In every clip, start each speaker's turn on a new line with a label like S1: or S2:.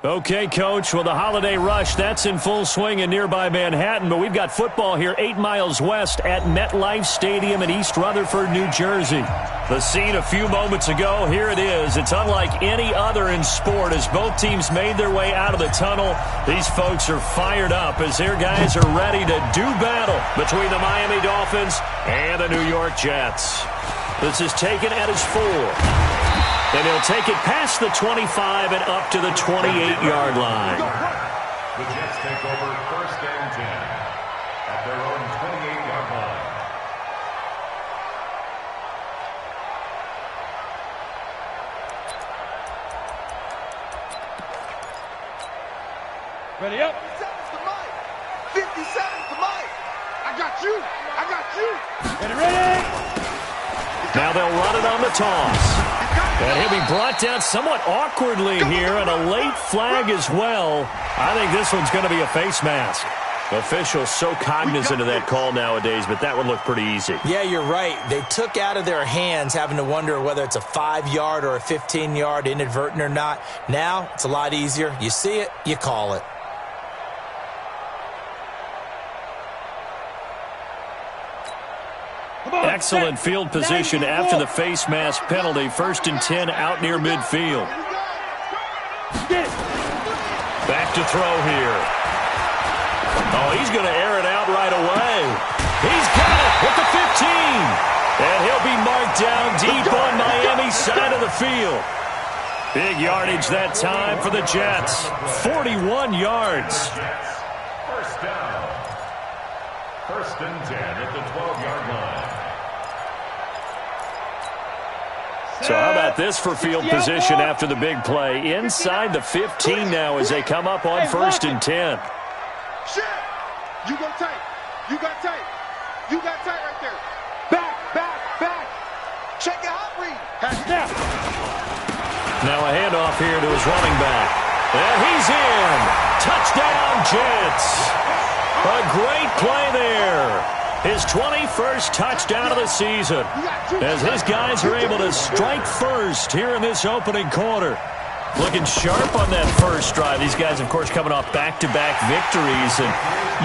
S1: Okay, Coach, well, the holiday rush, that's in full swing in nearby Manhattan, but we've got football here 8 miles west at MetLife Stadium in East Rutherford, New Jersey. The scene a few moments ago, here it is. It's unlike any other in sport as both teams made their way out of the tunnel. These folks are fired up as their guys are ready to do battle between the Miami Dolphins and the New York Jets. This is taken at his 4. And he'll take it past the 25 and up to the 28-yard line.
S2: The Jets take over 1st and 10 at their own 28-yard line.
S3: Ready up.
S4: 50 seconds to Mike. I got you. I got you.
S3: Get it ready.
S1: Now they'll run it on the toss. And he'll be brought down somewhat awkwardly here, and a late flag as well. I think this one's going to be a face mask. Officials so cognizant of that call nowadays, but that one looked pretty easy.
S5: Yeah, you're right. They took out of their hands having to wonder whether it's a 5-yard or a 15-yard, inadvertent or not. Now it's a lot easier. You see it, you call it.
S1: Excellent field position after the face mask penalty. 1st and 10 out near midfield. Back to throw here. Oh, he's going to air it out right away. He's got it at the 15. And he'll be marked down deep on Miami's side of the field. Big yardage that time for the Jets. 41 yards.
S2: First down. 1st and 10 at the 12-yard line.
S1: So how about this for field position after the big play? Inside the 15 now as they come up on 1st and 10.
S4: Shit. You go tight. You got tight. You got tight right there. Back. Check your hot read.
S3: Snap.
S1: Now a handoff here to his running back. And he's in. Touchdown, Jets. A great play there. His 21st touchdown of the season as his guys are able to strike first here in this opening quarter. Looking sharp on that first drive. These guys, of course, coming off back-to-back victories, and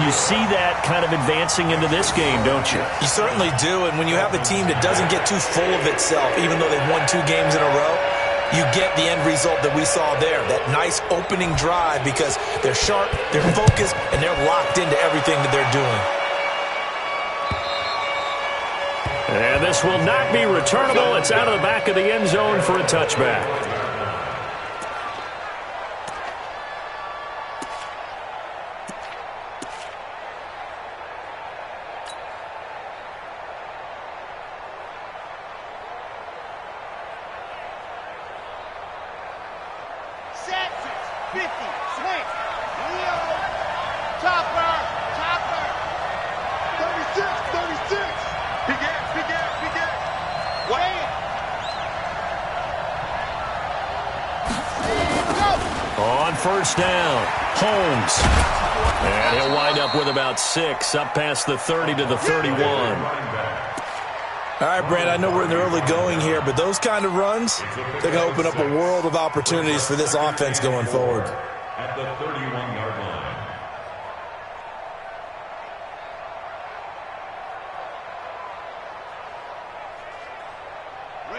S1: you see that kind of advancing into this game, don't you?
S5: You certainly do, and when you have a team that doesn't get too full of itself, even though they've won 2 games in a row, you get the end result that we saw there, that nice opening drive, because they're sharp, they're focused, and they're locked into everything that they're doing.
S1: And this will not be returnable. It's out of the back of the end zone for a touchback.
S4: Set. 50. Swing. Leo. Chopper. 36. Big ass. Wait.
S1: On 1st down, Holmes. And he'll wind up with about 6, up past the 30 to the 31.
S5: All right, Brand, I know we're in the early going here, but those kind of runs, they're going to open up a world of opportunities for this offense going forward.
S2: At the 31-yard line.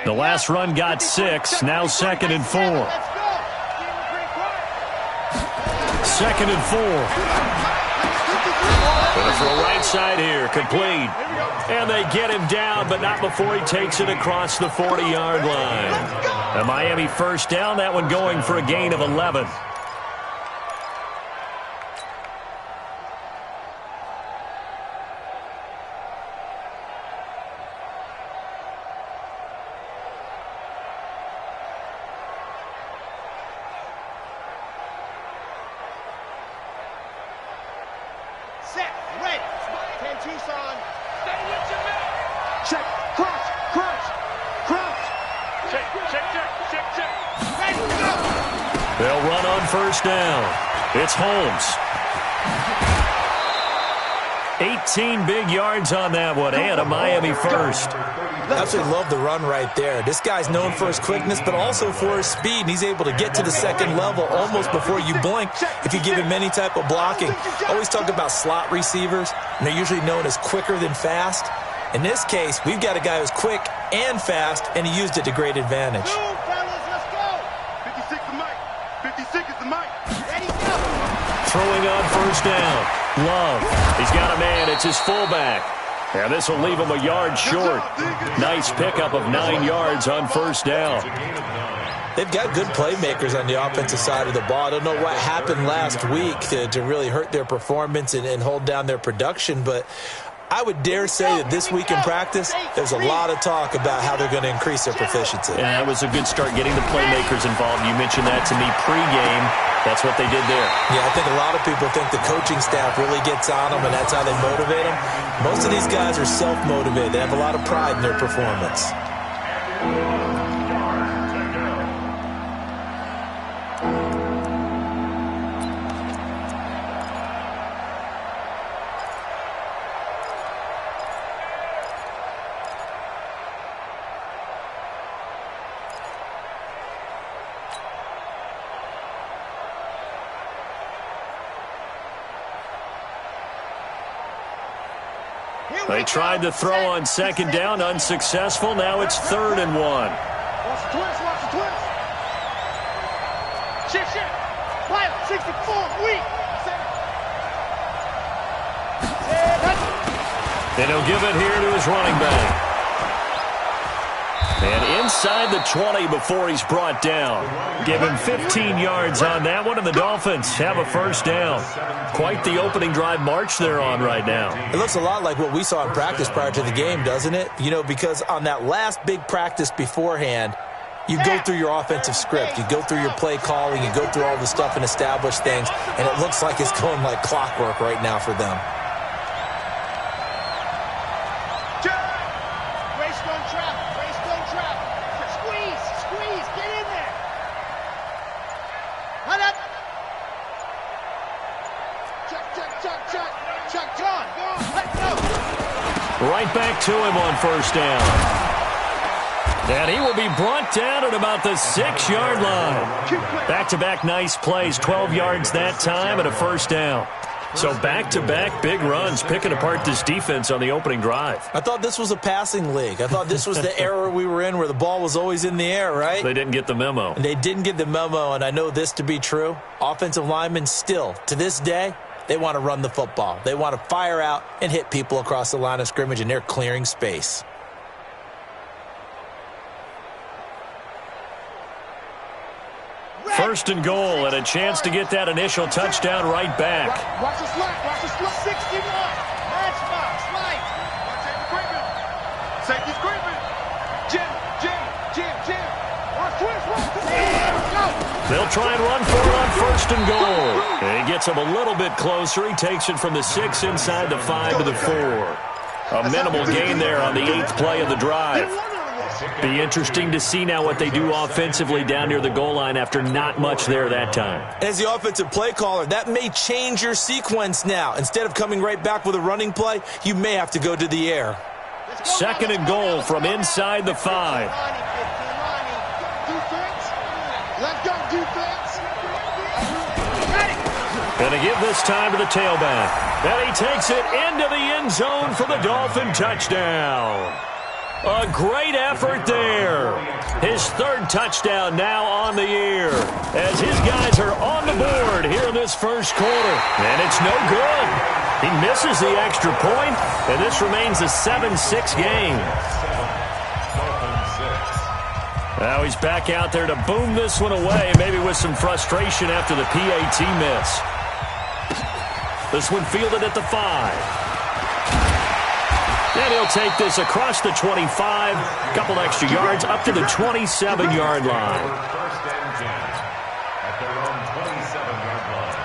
S1: The last run got 6, now 2nd and 4. 2nd and 4. Gonna throw right side here, complete. And they get him down, but not before he takes it across the 40-yard line. A Miami 1st down, that one going for a gain of 11.
S4: Set. Ready. 10 Tucson. Stay with your man. Check. Crouch. Check. Ready. Go.
S1: They'll run on 1st down. It's Holmes. 18 big yards on that one, and a Miami 1st.
S5: Absolutely love the run right there. This guy's known for his quickness, but also for his speed, and he's able to get to the second level almost before you blink if you give him any type of blocking. Always talk about slot receivers, and they're usually known as quicker than fast. In this case, we've got a guy who's quick and fast, and he used it to great advantage.
S1: Throwing on first down. Love. He's got a man. It's his fullback. And this will leave him a yard short. Nice pickup of 9 yards on first down.
S5: They've got good playmakers on the offensive side of the ball. I don't know what happened last week to really hurt their performance and hold down their production, but I would dare say that this week in practice, there's a lot of talk about how they're going to increase their proficiency.
S1: And that was a good start getting the playmakers involved. You mentioned that to me pregame. That's what they did there.
S5: Yeah, I think a lot of people think the coaching staff really gets on them, and that's how they motivate them. Most of these guys are self-motivated. They have a lot of pride in their performance.
S1: They tried to throw on second down, unsuccessful. Now it's 3rd and 1.
S4: Watch the twist, watch the twist. Shit. Fire, 64, weak.
S1: And he'll give it here to his running back. And inside the 20 before he's brought down. Give him 15 yards on that one, and the Dolphins have a first down. Quite the opening drive march they're on right now.
S5: It looks a lot like what we saw in practice prior to the game, doesn't it? You know, because on that last big practice beforehand, you go through your offensive script. You go through your play calling. You go through all the stuff and establish things, and it looks like it's going like clockwork right now for them.
S1: Right back to him on first down. And he will be brought down at about the 6-yard line. Back-to-back nice plays, 12 yards that time and a first down. So back-to-back big runs, picking apart this defense on the opening drive.
S5: I thought this was a passing league. I thought this was the era we were in where the ball was always in the air, right?
S1: They didn't get the memo.
S5: And they didn't get the memo, and I know this to be true. Offensive linemen still, to this day, they want to run the football. They want to fire out and hit people across the line of scrimmage, and they're clearing space.
S1: First and goal, and a chance to get that initial touchdown right back.
S4: Watch the slap, 61. Matchbox, right. Safety's creeping. Jim. Watch twist.
S1: They'll try and run for it on first and goal. And he gets him a little bit closer. He takes it from the 6 inside the 5 to the 4. A minimal gain there on the 8th play of the drive. Be interesting to see now what they do offensively down near the goal line after not much there that time.
S5: As the offensive play caller, that may change your sequence now. Instead of coming right back with a running play, you may have to go to the air.
S1: Second and goal from inside the 5.
S4: Let's go, defense.
S1: Going to give this time to the tailback. And he takes it into the end zone for the Dolphin touchdown. A great effort there. His 3rd touchdown now on the year as his guys are on the board here in this first quarter. And it's no good. He misses the extra point, and this remains a 7-6 game. Now he's back out there to boom this one away, maybe with some frustration after the PAT miss. This one fielded at the 5. And he'll take this across the 25, couple extra yards, up to the 27-yard line.
S2: First and 10 at their own 27-yard line.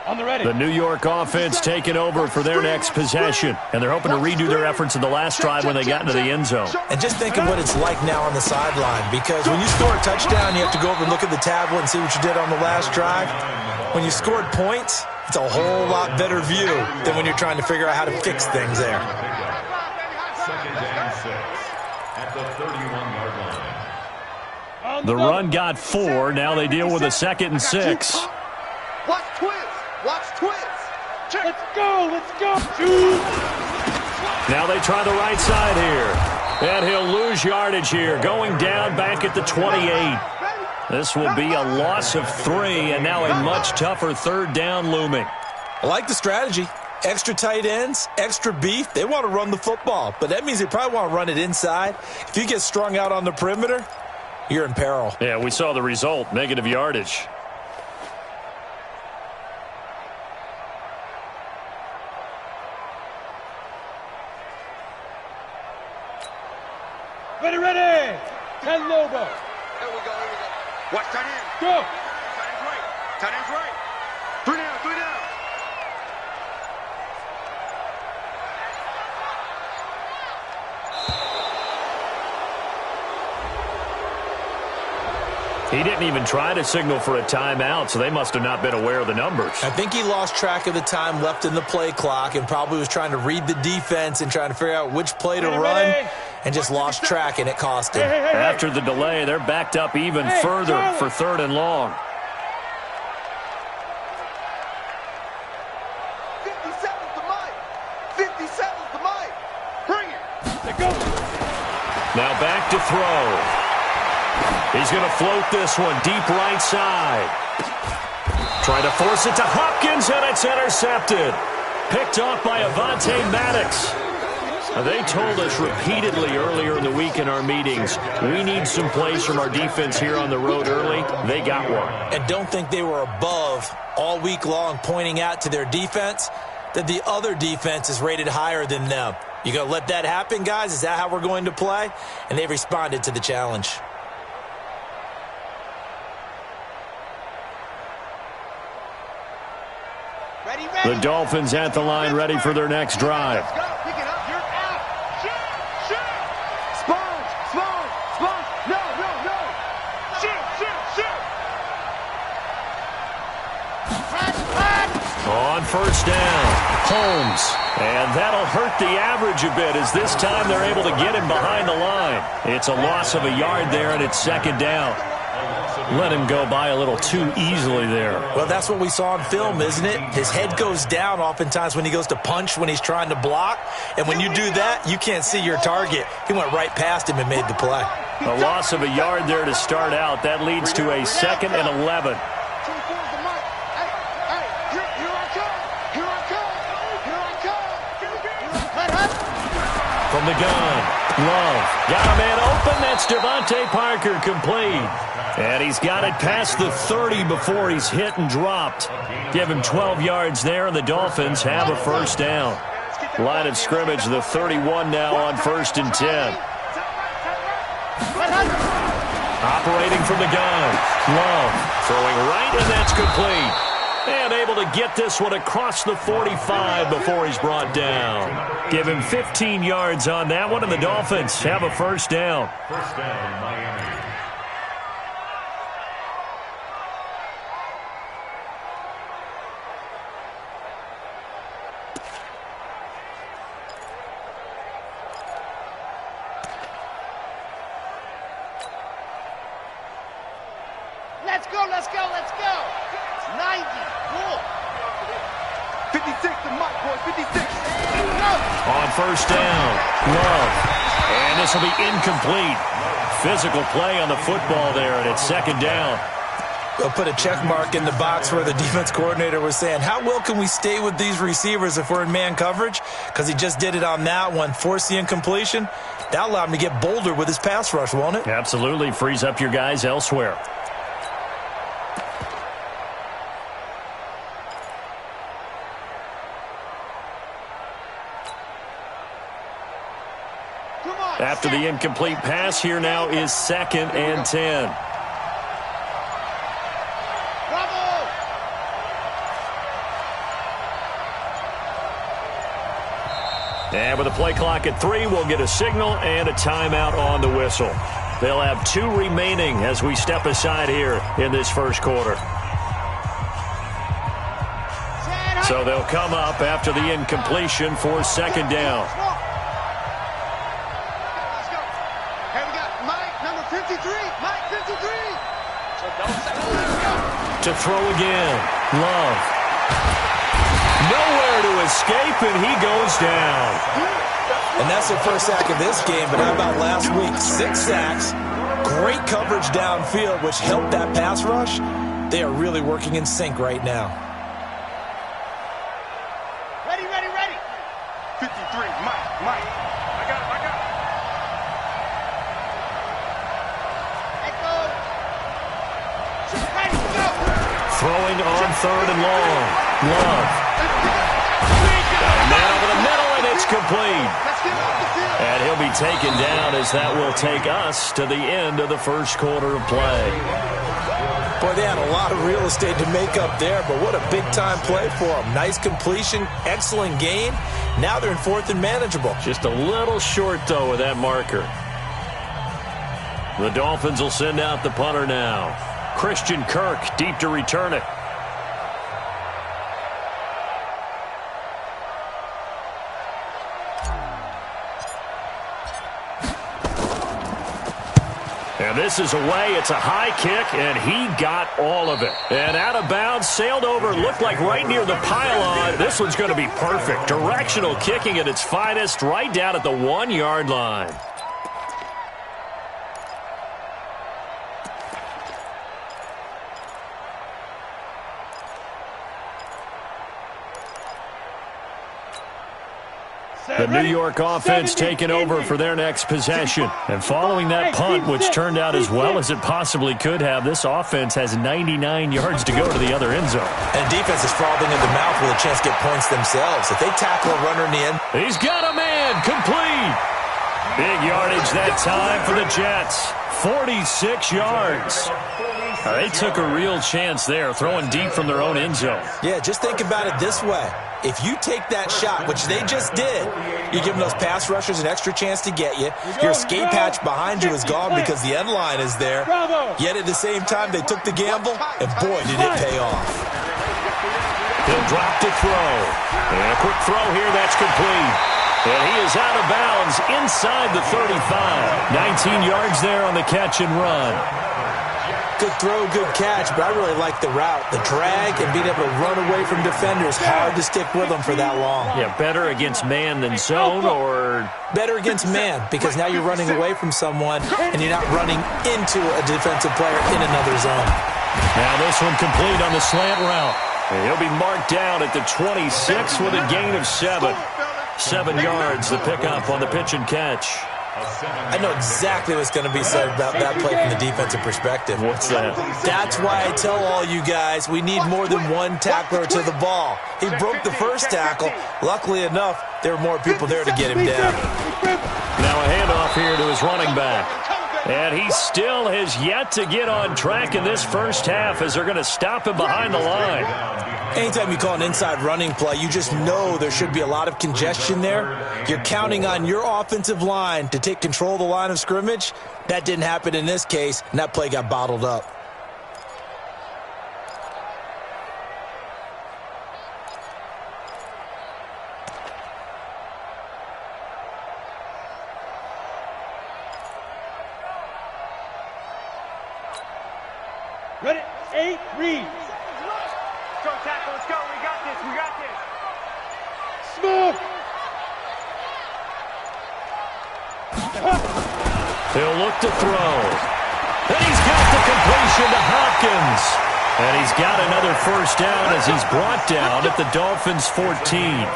S1: The New York offense taking over for their next possession. And they're hoping to redo their efforts in the last drive when they got into the end zone.
S5: And just think of what it's like now on the sideline, because when you score a touchdown, you have to go over and look at the tablet and see what you did on the last drive. When you scored points, it's a whole lot better view than when you're trying to figure out how to fix things there.
S2: Second and 6 at the 31-yard line.
S1: The run got 4. Now they deal with a 2nd and 6.
S4: Watch twist. Watch twist.
S3: Let's go. Let's go.
S1: Now they try the right side here. And he'll lose yardage here. Going down back at the 28. This will be a loss of 3, and now a much tougher 3rd down looming.
S5: I like the strategy. Extra tight ends, extra beef. They want to run the football, but that means they probably want to run it inside. If you get strung out on the perimeter, you're in peril.
S1: Yeah, we saw the result, negative yardage.
S3: Ready. 10 Lobo.
S4: Here we go. Watch tight end.
S3: Go.
S4: Tight end's right. Tight end's right. 3 down. 3 down.
S1: He didn't even try to signal for a timeout, so they must have not been aware of the numbers.
S5: I think he lost track of the time left in the play clock and probably was trying to read the defense and trying to figure out which play to run and just lost track, and it cost him.
S1: After the delay, they're backed up even further for 3rd and long.
S4: 57's the mic. 57's the mic. Bring it.
S3: Let's go.
S1: Now back to throw. He's going to float this one deep right side. Trying to force it to Hopkins, and it's intercepted. Picked off by Avonte Maddox. They told us repeatedly earlier in the week in our meetings, we need some plays from our defense here on the road early. They got one.
S5: And don't think they were above all week long pointing out to their defense that the other defense is rated higher than them. You going to let that happen, guys? Is that how we're going to play? And they responded to the challenge.
S1: The Dolphins at the line, ready for their next drive.
S4: Let's go. Pick it up. You're out. Shoot. Sponge. No. Shoot.
S1: On 1st down, Holmes. And that'll hurt the average a bit as this time they're able to get him behind the line. It's a loss of a yard there, and it's 2nd down. Let him go by a little too easily there.
S5: Well, that's what we saw on film, isn't it? His head goes down oftentimes when he goes to punch, when he's trying to block. And when you do that, you can't see your target. He went right past him and made the play.
S1: A loss of a yard there to start out. That leads to a 2nd and 11. From the gun, Love. Got a man open. That's Devontae Parker, complete. And he's got it past the 30 before he's hit and dropped. Give him 12 yards there, and the Dolphins have a 1st down. Line of scrimmage, the 31 now on 1st and 10. Operating from the gun, Love. Throwing right, and that's complete. And able to get this one across the 45 before he's brought down. Give him 15 yards on that one, and the Dolphins have a 1st down.
S2: 1st down, Miami.
S3: Let's go. 90. Cool.
S4: 56 to Mike, boys. 56.
S1: On 1st down, Love. And this will be incomplete. Physical play on the football there, and it's 2nd down.
S5: They'll put a check mark in the box where the defense coordinator was saying, how well can we stay with these receivers if we're in man coverage? Because he just did it on that one, forced the incompletion. That allowed him to get bolder with his pass rush, won't it?
S1: Absolutely. Frees up your guys elsewhere. After the incomplete pass, here now is 2nd and 10. And with a play clock at 3, we'll get a signal and a timeout on the whistle. They'll have 2 remaining as we step aside here in this first quarter. So they'll come up after the incompletion for second down.
S4: Hey, we got Mike, number 53. Mike, 53.
S1: To throw again. Love. Nowhere to escape, and he goes down.
S5: And that's the first sack of this game, but how about last week? 6 sacks, great coverage downfield, which helped that pass rush. They are really working in sync right now.
S3: Ready, ready, ready.
S4: 53, Mike. I got it.
S3: Echo. Ready, go.
S1: Throwing on 3rd and long. Love. Man over the middle, and it's complete.
S4: Let's get off the field.
S1: And he'll be taken down as that will take us to the end of the first quarter of play.
S5: Boy, they had a lot of real estate to make up there, but what a big-time play for them. Nice completion, excellent gain. Now they're in 4th and manageable.
S1: Just a little short, though, with that marker. The Dolphins will send out the punter now. Christian Kirk deep to return it. And this is away. It's a high kick, and he got all of it. And out of bounds, sailed over, looked like right near the pylon. This one's going to be perfect. Directional kicking at its finest, right down at the 1-yard line. The New York offense taking over for their next possession. And following that punt, which turned out as well as it possibly could have, this offense has 99 yards to go to the other end zone.
S5: And defense is frothing in the mouth with a chance to get points themselves. If they tackle a runner in the end.
S1: He's got a man, complete. Big yardage that time for the Jets. 46 yards. They took a real chance there, throwing deep from their own end zone.
S5: Yeah, just think about it this way. If you take that shot, which they just did, you're giving those pass rushers an extra chance to get you. Your escape hatch behind you is gone because the end line is there. Yet at the same time, they took the gamble, and boy, did it pay off.
S1: He'll drop to throw. And a quick throw here, that's complete. And he is out of bounds inside the 35. 19 yards there on the catch and run.
S5: Good throw, good catch, but I really like the route. The drag and being able to run away from defenders, hard to stick with them for that long.
S1: Yeah, better against man than zone, or?
S5: Better against man, because now you're running away from someone and you're not running into a defensive player in another zone.
S1: Now this one complete on the slant route. And he'll be marked down at the 26 with a gain of 7. 7 yards, the pickup on the pitch and catch.
S5: I know exactly what's going to be said about that play from the defensive perspective.
S1: What's that?
S5: That's why I tell all you guys we need more than one tackler to the ball. He broke the first tackle. Luckily enough, there were more people there to get him down.
S1: Now a handoff here to his running back. And he still has yet to get on track in this first half as they're going to stop him behind the line.
S5: Anytime you call an inside running play, you just know there should be a lot of congestion there. You're counting on your offensive line to take control of the line of scrimmage. That didn't happen in this case, and that play got bottled up.
S3: Ready, 8, read.
S4: Go, tackle, let's go. We got this.
S3: Smooth.
S1: He'll look to throw. And he's got the completion to Hopkins. And he's got another first down as he's brought down at the Dolphins' 14.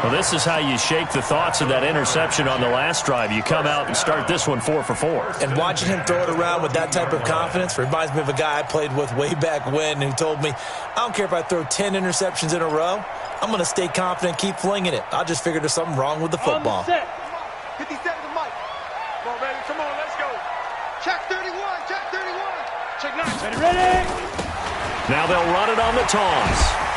S1: Well, this is how you shake the thoughts of that interception on the last drive. You come out and start this one 4 for 4.
S5: And watching him throw it around with that type of confidence reminds me of a guy I played with way back when who told me, I don't care if I throw 10 interceptions in a row. I'm going to stay confident, keep flinging it. I just figured there's something wrong with the football.
S4: 57 to Mike. Come on, baby. Come on, let's go. Check 31. Check 9.
S3: Ready.
S1: Now they'll run it on the toss.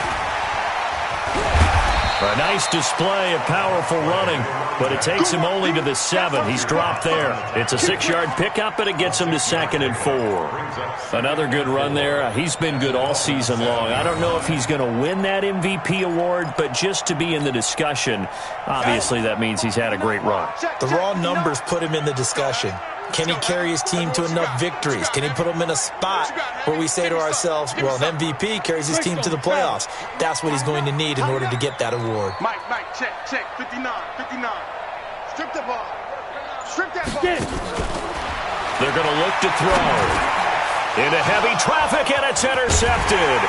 S1: A nice display of powerful running, but it takes him only to the 7. He's dropped there. It's a 6-yard pickup, and it gets him to 2nd and 4. Another good run there. He's been good all season long. I don't know if he's going to win that MVP award, but just to be in the discussion, obviously that means he's had a great run.
S5: The raw numbers put him in the discussion. Can he carry his team to enough victories? Can he put them in a spot where we say to ourselves, well, an MVP carries his team to the playoffs. That's what he's going to need in order to get that award.
S4: Mike, check, 59. Strip the ball. Strip that ball.
S1: They're going to look to throw. Into heavy traffic, and it's intercepted.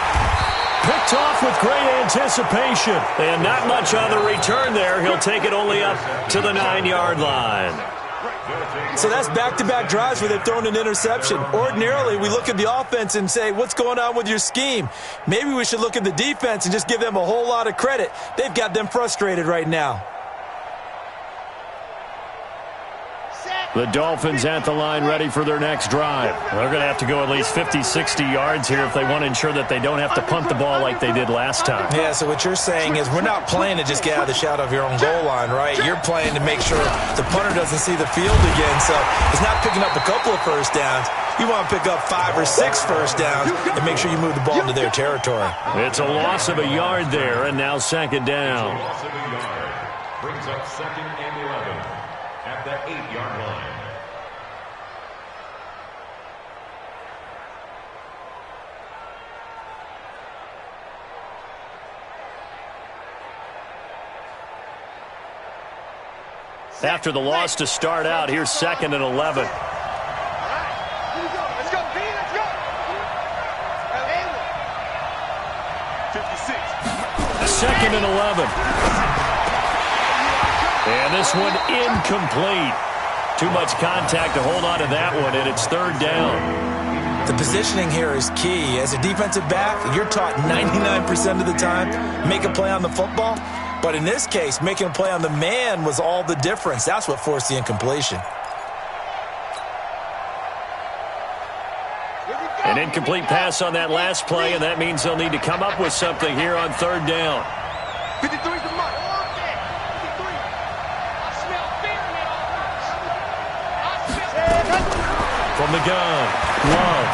S1: Picked off with great anticipation. And not much on the return there. He'll take it only up to the 9-yard line.
S5: So that's back-to-back drives where they've thrown an interception. Ordinarily, we look at the offense and say, what's going on with your scheme? Maybe we should look at the defense and just give them a whole lot of credit. They've got them frustrated right now.
S1: The Dolphins at the line ready for their next drive. They're going to have to go at least 50, 60 yards here if they want to ensure that they don't have to punt the ball like they did last time.
S5: Yeah, so what you're saying is we're not playing to just get out of the shadow of your own goal line, right? You're playing to make sure the punter doesn't see the field again. So it's not picking up a couple of first downs. You want to pick up 5 or 6 first downs and make sure you move the ball into their territory.
S1: It's a loss of a yard there, and now 2nd down.
S2: Loss of a yard. Brings up 2nd and 11 at the 8-yard line.
S1: After the loss to start out, here's 2nd and 11.
S4: Let's go, B, let's go. 56.
S1: 2nd and 11. And this one incomplete. Too much contact to hold on to that one, and it's 3rd down.
S5: The positioning here is key. As a defensive back, you're taught 99% of the time, make a play on the football. But in this case, making a play on the man was all the difference. That's what forced the incompletion.
S1: An incomplete pass on that last play, and that means they'll need to come up with something here on 3rd down.
S4: 53's the mark.
S1: From the gun, Love.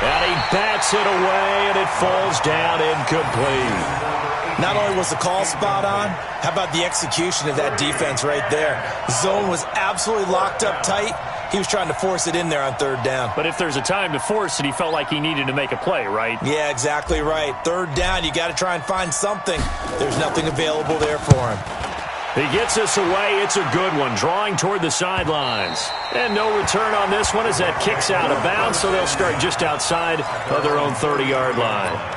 S1: And he bats it away, and it falls down incomplete.
S5: Not only was the call spot on, how about the execution of that defense right there? Zone was absolutely locked up tight. He was trying to force it in there on 3rd down.
S1: But if there's a time to force it, he felt like he needed to make a play, right?
S5: Yeah, exactly right. 3rd down, you got to try and find something. There's nothing available there for him.
S1: He gets us away. It's a good one, drawing toward the sidelines. And no return on this one as that kicks out of bounds, so they'll start just outside of their own 30-yard line.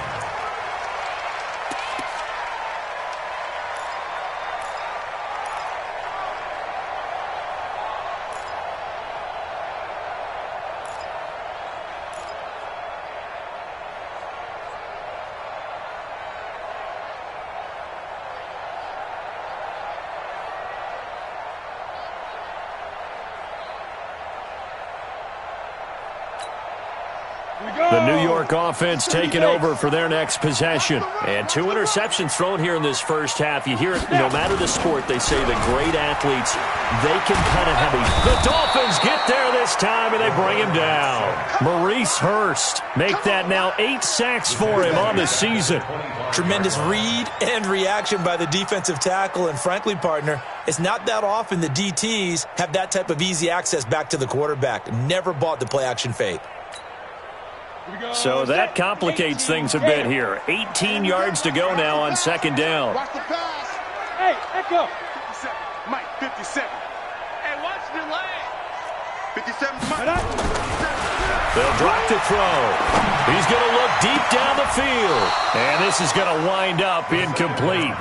S1: The New York offense taking over for their next possession. And 2 interceptions thrown here in this first half. You hear it, no matter the sport, they say the great athletes, they can cut it heavy. The Dolphins get there this time, and they bring him down. Maurice Hurst make that now 8 sacks for him on the season.
S5: Tremendous read and reaction by the defensive tackle. And frankly, partner, it's not that often the DTs have that type of easy access back to the quarterback. Never bought the play-action fake.
S1: So that complicates things a bit here. 18 yards to go now on 2nd down.
S4: Watch the pass.
S3: Hey, echo.
S4: 57. Mike, 57.
S3: Hey, watch the leg.
S4: 57, Mike.
S1: They'll drop to throw. He's going to look deep down the field. And this is going to wind up incomplete.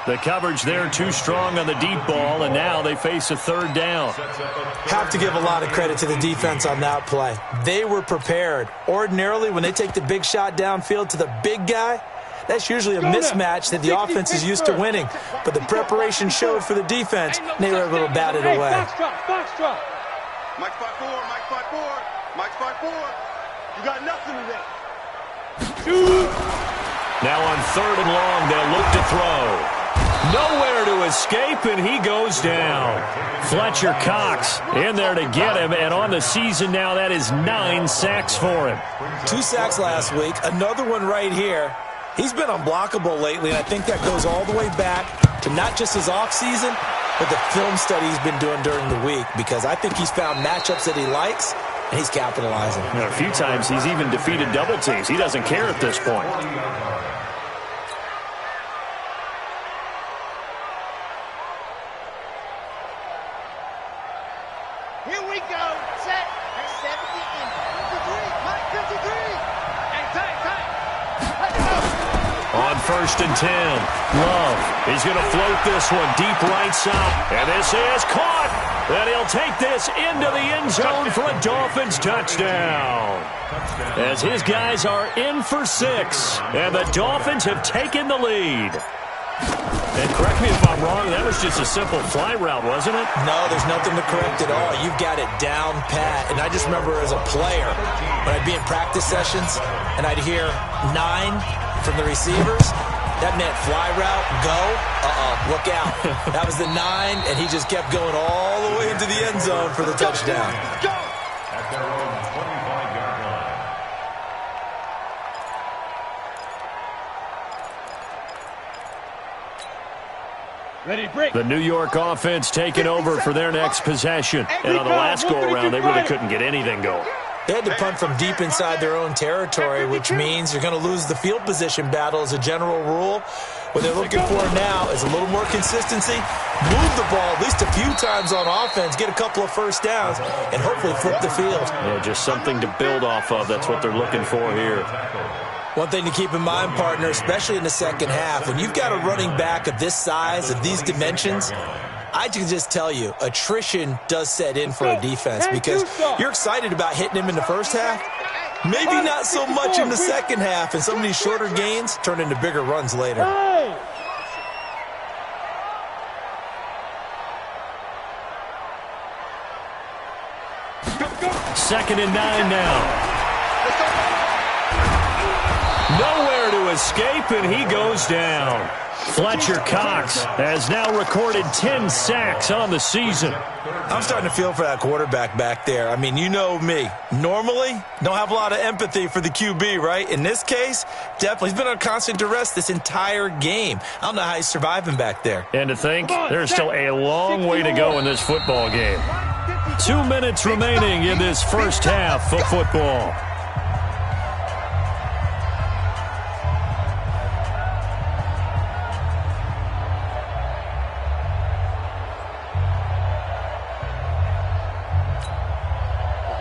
S1: The coverage there too strong on the deep ball, and now they face a 3rd down.
S5: Have to give a lot of credit to the defense on that play. They were prepared. Ordinarily, when they take the big shot downfield to the big guy, that's usually a mismatch that the offense is used to winning. But the preparation showed for the defense, and they were able to bat it away.
S3: Foxtrot.
S4: Mike 5-4, Mike 5-4, Mike 5-4. You got nothing today.
S1: Now on 3rd and long, they'll look to throw. Nowhere to escape, and he goes down. Fletcher Cox in there to get him, and on the season now, that is 9 sacks for him.
S5: 2 sacks last week, another one right here. He's been unblockable lately, and I think that goes all the way back to not just his offseason, but the film study he's been doing during the week, because I think he's found matchups that he likes, and he's capitalizing.
S1: A few times he's even defeated double teams. He doesn't care at this point.
S6: Here we go. Set. At 70 and 53. Mike 53. And time. Let's go.
S1: On 1st and 10, Love. He's going to float this one deep right side. And this is caught. And he'll take this into the end zone for a Dolphins touchdown. As his guys are in for 6. And the Dolphins have taken the lead. And correct me if I'm wrong, that was just a simple fly route, wasn't it?
S5: No, there's nothing to correct at all. You've got it down pat. And I just remember as a player, when I'd be in practice sessions, and I'd hear 9 from the receivers, that meant fly route, go, look out. That was the 9, and he just kept going all the way into the end zone for the touchdown.
S2: At their own 25-yard line.
S3: Ready, break.
S1: The New York offense taking over for their next possession. And on the last go-around, they really couldn't get anything going.
S5: They had to punt from deep inside their own territory, which means you're going to lose the field position battle as a general rule. What they're looking for now is a little more consistency, move the ball at least a few times on offense, get a couple of first downs, and hopefully flip the field.
S1: Yeah, just something to build off of. That's what they're looking for here.
S5: One thing to keep in mind, partner, especially in the second half, when you've got a running back of this size, of these dimensions, I can just tell you, attrition does set in for a defense because you're excited about hitting him in the first half. Maybe not so much in the second half, and some of these shorter gains turn into bigger runs later.
S3: Hey.
S1: Second and 9 now. Nowhere to escape, and he goes down. Fletcher Cox has now recorded 10 sacks on the season.
S5: I'm starting to feel for that quarterback back there. I mean, you know me. Normally, don't have a lot of empathy for the QB, right? In this case, definitely. He's been on constant duress this entire game. I don't know how he's surviving back there.
S1: And to think, there's still a long way to go in this football game. 2 minutes remaining in this first half of football.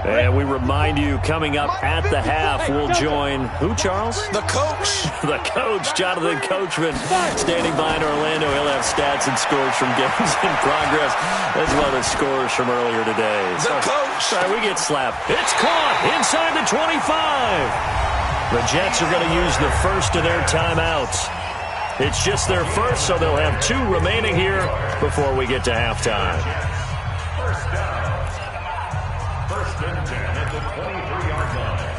S1: And we remind you, coming up at the half, we'll join who, Charles?
S5: The coach.
S1: The coach, Jonathan Coachman, standing behind Orlando. He'll have stats and scores from games in progress, as well as scores from earlier today.
S5: The coach.
S1: Sorry, we get slapped. It's caught inside the 25. The Jets are going to use the first of their timeouts. It's just their first, so they'll have 2 remaining here before we get to halftime.
S2: First down. First and 10 at the 23-yard line.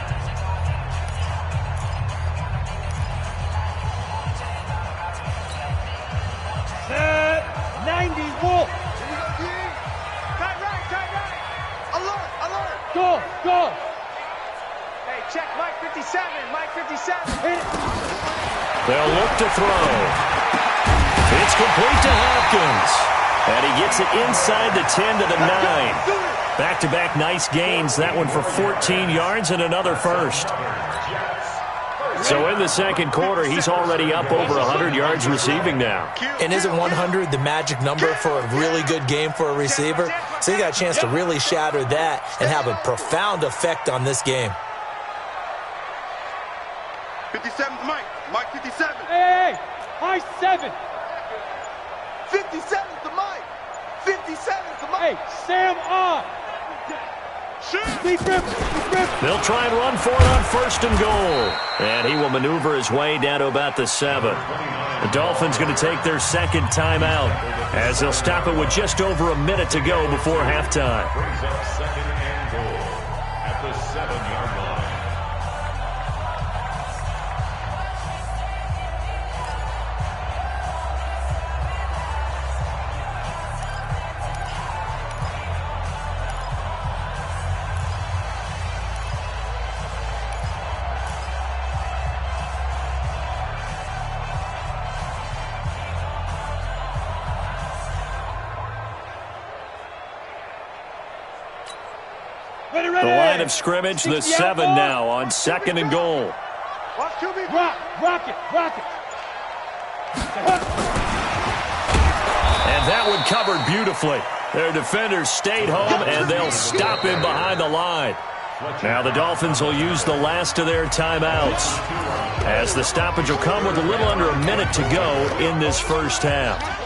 S3: Set. 90 Wolf.
S6: Tight right. Alert.
S3: Go.
S6: Hey, check Mike 57. Mike 57.
S3: Hit it.
S1: They'll look to throw. It's complete to Hopkins. And he gets it inside the 10 to the 9. Back-to-back nice gains. That one for 14 yards and another first. So in the second quarter, he's already up over 100 yards receiving now.
S5: And isn't 100 the magic number for a really good game for a receiver? So you got a chance to really shatter that and have a profound effect on this game.
S4: 57's Mike. Mike 57.
S3: Hey. High 7.
S4: 57's the Mike. 57's the Mike.
S3: Hey, Sam on. Deep rip.
S1: They'll try and run for it on first and goal. And he will maneuver his way down to about the 7. The Dolphins going to take their second timeout as they'll stop it with just over a minute to go before halftime.
S2: Brings up second and goal at the 7-yard line.
S3: Ready,
S1: The
S3: ready.
S1: line of scrimmage, the 7 now on 2nd and goal.
S4: Watch QB.
S3: Rock it.
S1: And that one covered beautifully. Their defenders stayed home, and they'll stop him behind the line. Now the Dolphins will use the last of their timeouts, as the stoppage will come with a little under a minute to go in this first half.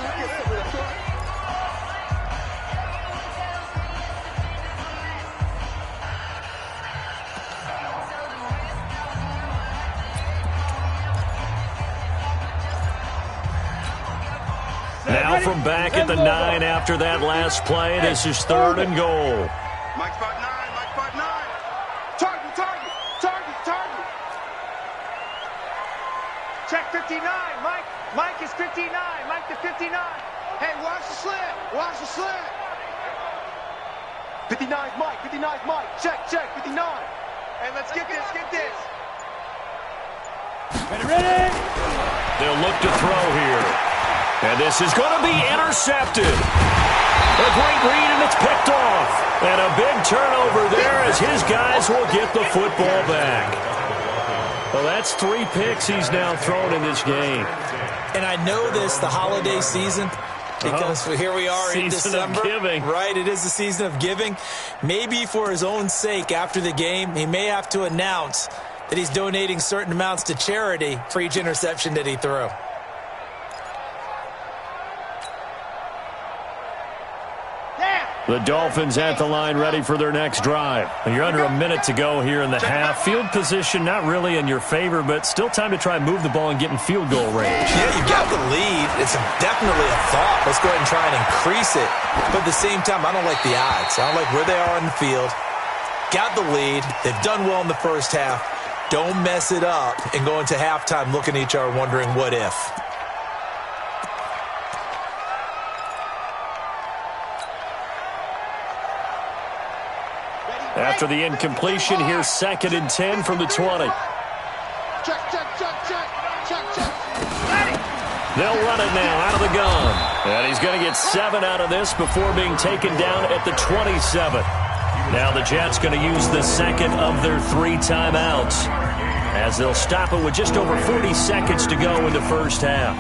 S1: Now from back at the 9 after that last play, this is 3rd and goal.
S4: Mike spot 9. Target. Check 59. Mike is 59. Mike to 59. Hey, watch the slant. 59's Mike. Check. 59. Hey, let's get this.
S3: Ready.
S1: They'll look to throw here. And this is going to be intercepted. A great read, and it's picked off. And a big turnover there as his guys will get the football back. Well, that's 3 picks he's now thrown in this game.
S5: And I know this, the holiday season, because here we are in December.
S1: Season of giving.
S5: Right, it is the season of giving. Maybe for his own sake after the game, he may have to announce that he's donating certain amounts to charity for each interception that he threw.
S1: The Dolphins at the line ready for their next drive. And you're under a minute to go here in the half. Field position not really in your favor, but still time to try and move the ball and get in field goal range.
S5: Yeah, you got the lead. It's definitely a thought. Let's go ahead and try and increase it. But at the same time, I don't like the odds. I don't like where they are in the field. Got the lead. They've done well in the first half. Don't mess it up and go into halftime looking at each other wondering what if.
S1: After the incompletion, here's 2nd and 10 from the 20.
S4: Check.
S1: They'll run it now out of the gun. And he's going to get 7 out of this before being taken down at the 27. Now the Jets going to use the 2nd of their 3 timeouts, as they'll stop it with just over 40 seconds to go in the first half.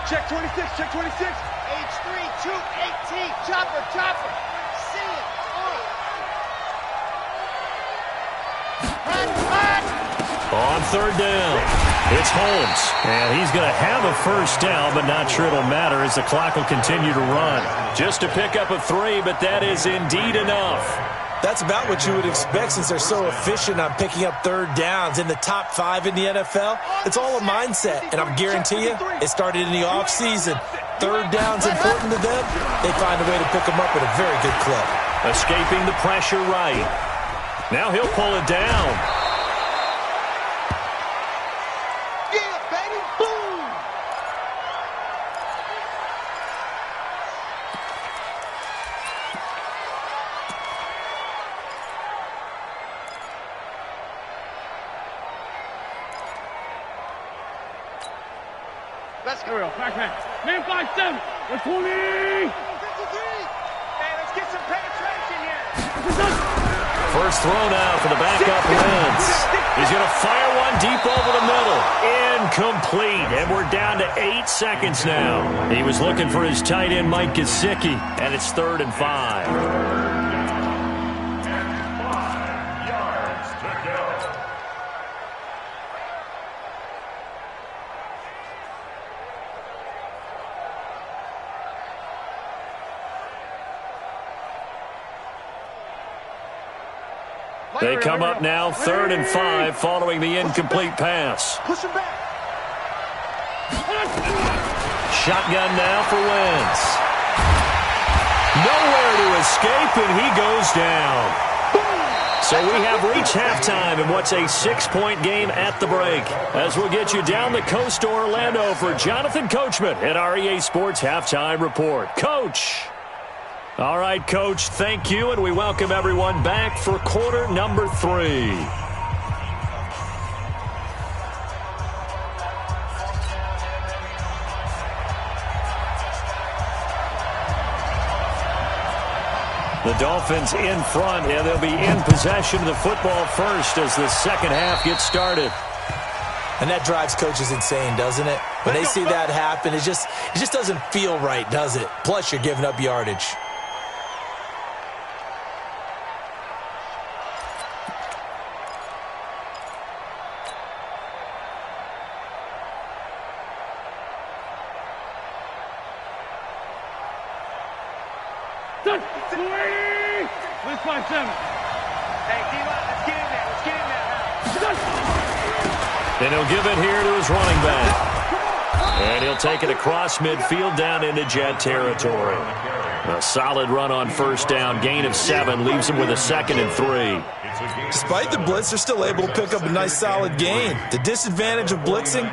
S4: Check 26.
S6: H3, 218, chopper. See it.
S1: On 3rd down, it's Holmes. And he's going to have a first down, but not sure it'll matter as the clock will continue to run. Just to pick up a 3, but that is indeed enough.
S5: That's about what you would expect since they're so efficient on picking up 3rd downs in the top 5 in the NFL. It's all a mindset, and I'm guarantee you it started in the offseason. 3rd down's important to them. They find a way to pick them up at a very good clip.
S1: Escaping the pressure right. Now he'll pull it down.
S4: Yeah, baby. Boom.
S3: Let's go. Man 5-7. We're 20.
S4: 53. Hey, let's get some penetration here.
S1: First throw now for the backup Wentz. He's going to fire one deep over the middle. Incomplete. And we're down to 8 seconds now. He was looking for his tight end, Mike Gesicki. And it's 3rd and 5. They come up now 3rd and 5 following the incomplete pass.
S4: Push him back.
S1: Shotgun now for Wentz. Nowhere to escape, and he goes down. So we have reached halftime in what's a 6-point game at the break. As we'll get you down the coast to Orlando for Jonathan Coachman at our EA Sports Halftime Report. Coach. All right, Coach, thank you, and we welcome everyone back for quarter number 3. The Dolphins in front, and they'll be in possession of the football first as the second half gets started.
S5: And that drives coaches insane, doesn't it? When they see that happen, it just doesn't feel right, does it? Plus, you're giving up yardage.
S3: Let's 5-7.
S6: Hey, D-line, let's get in there. Let's get in there now.
S1: And he'll give it here to his running back. And he'll take it across midfield down into Jet territory. A solid run on first down. Gain of 7 leaves him with a 2nd and 3.
S5: Despite the blitz, they're still able to pick up a nice solid gain. The disadvantage of blitzing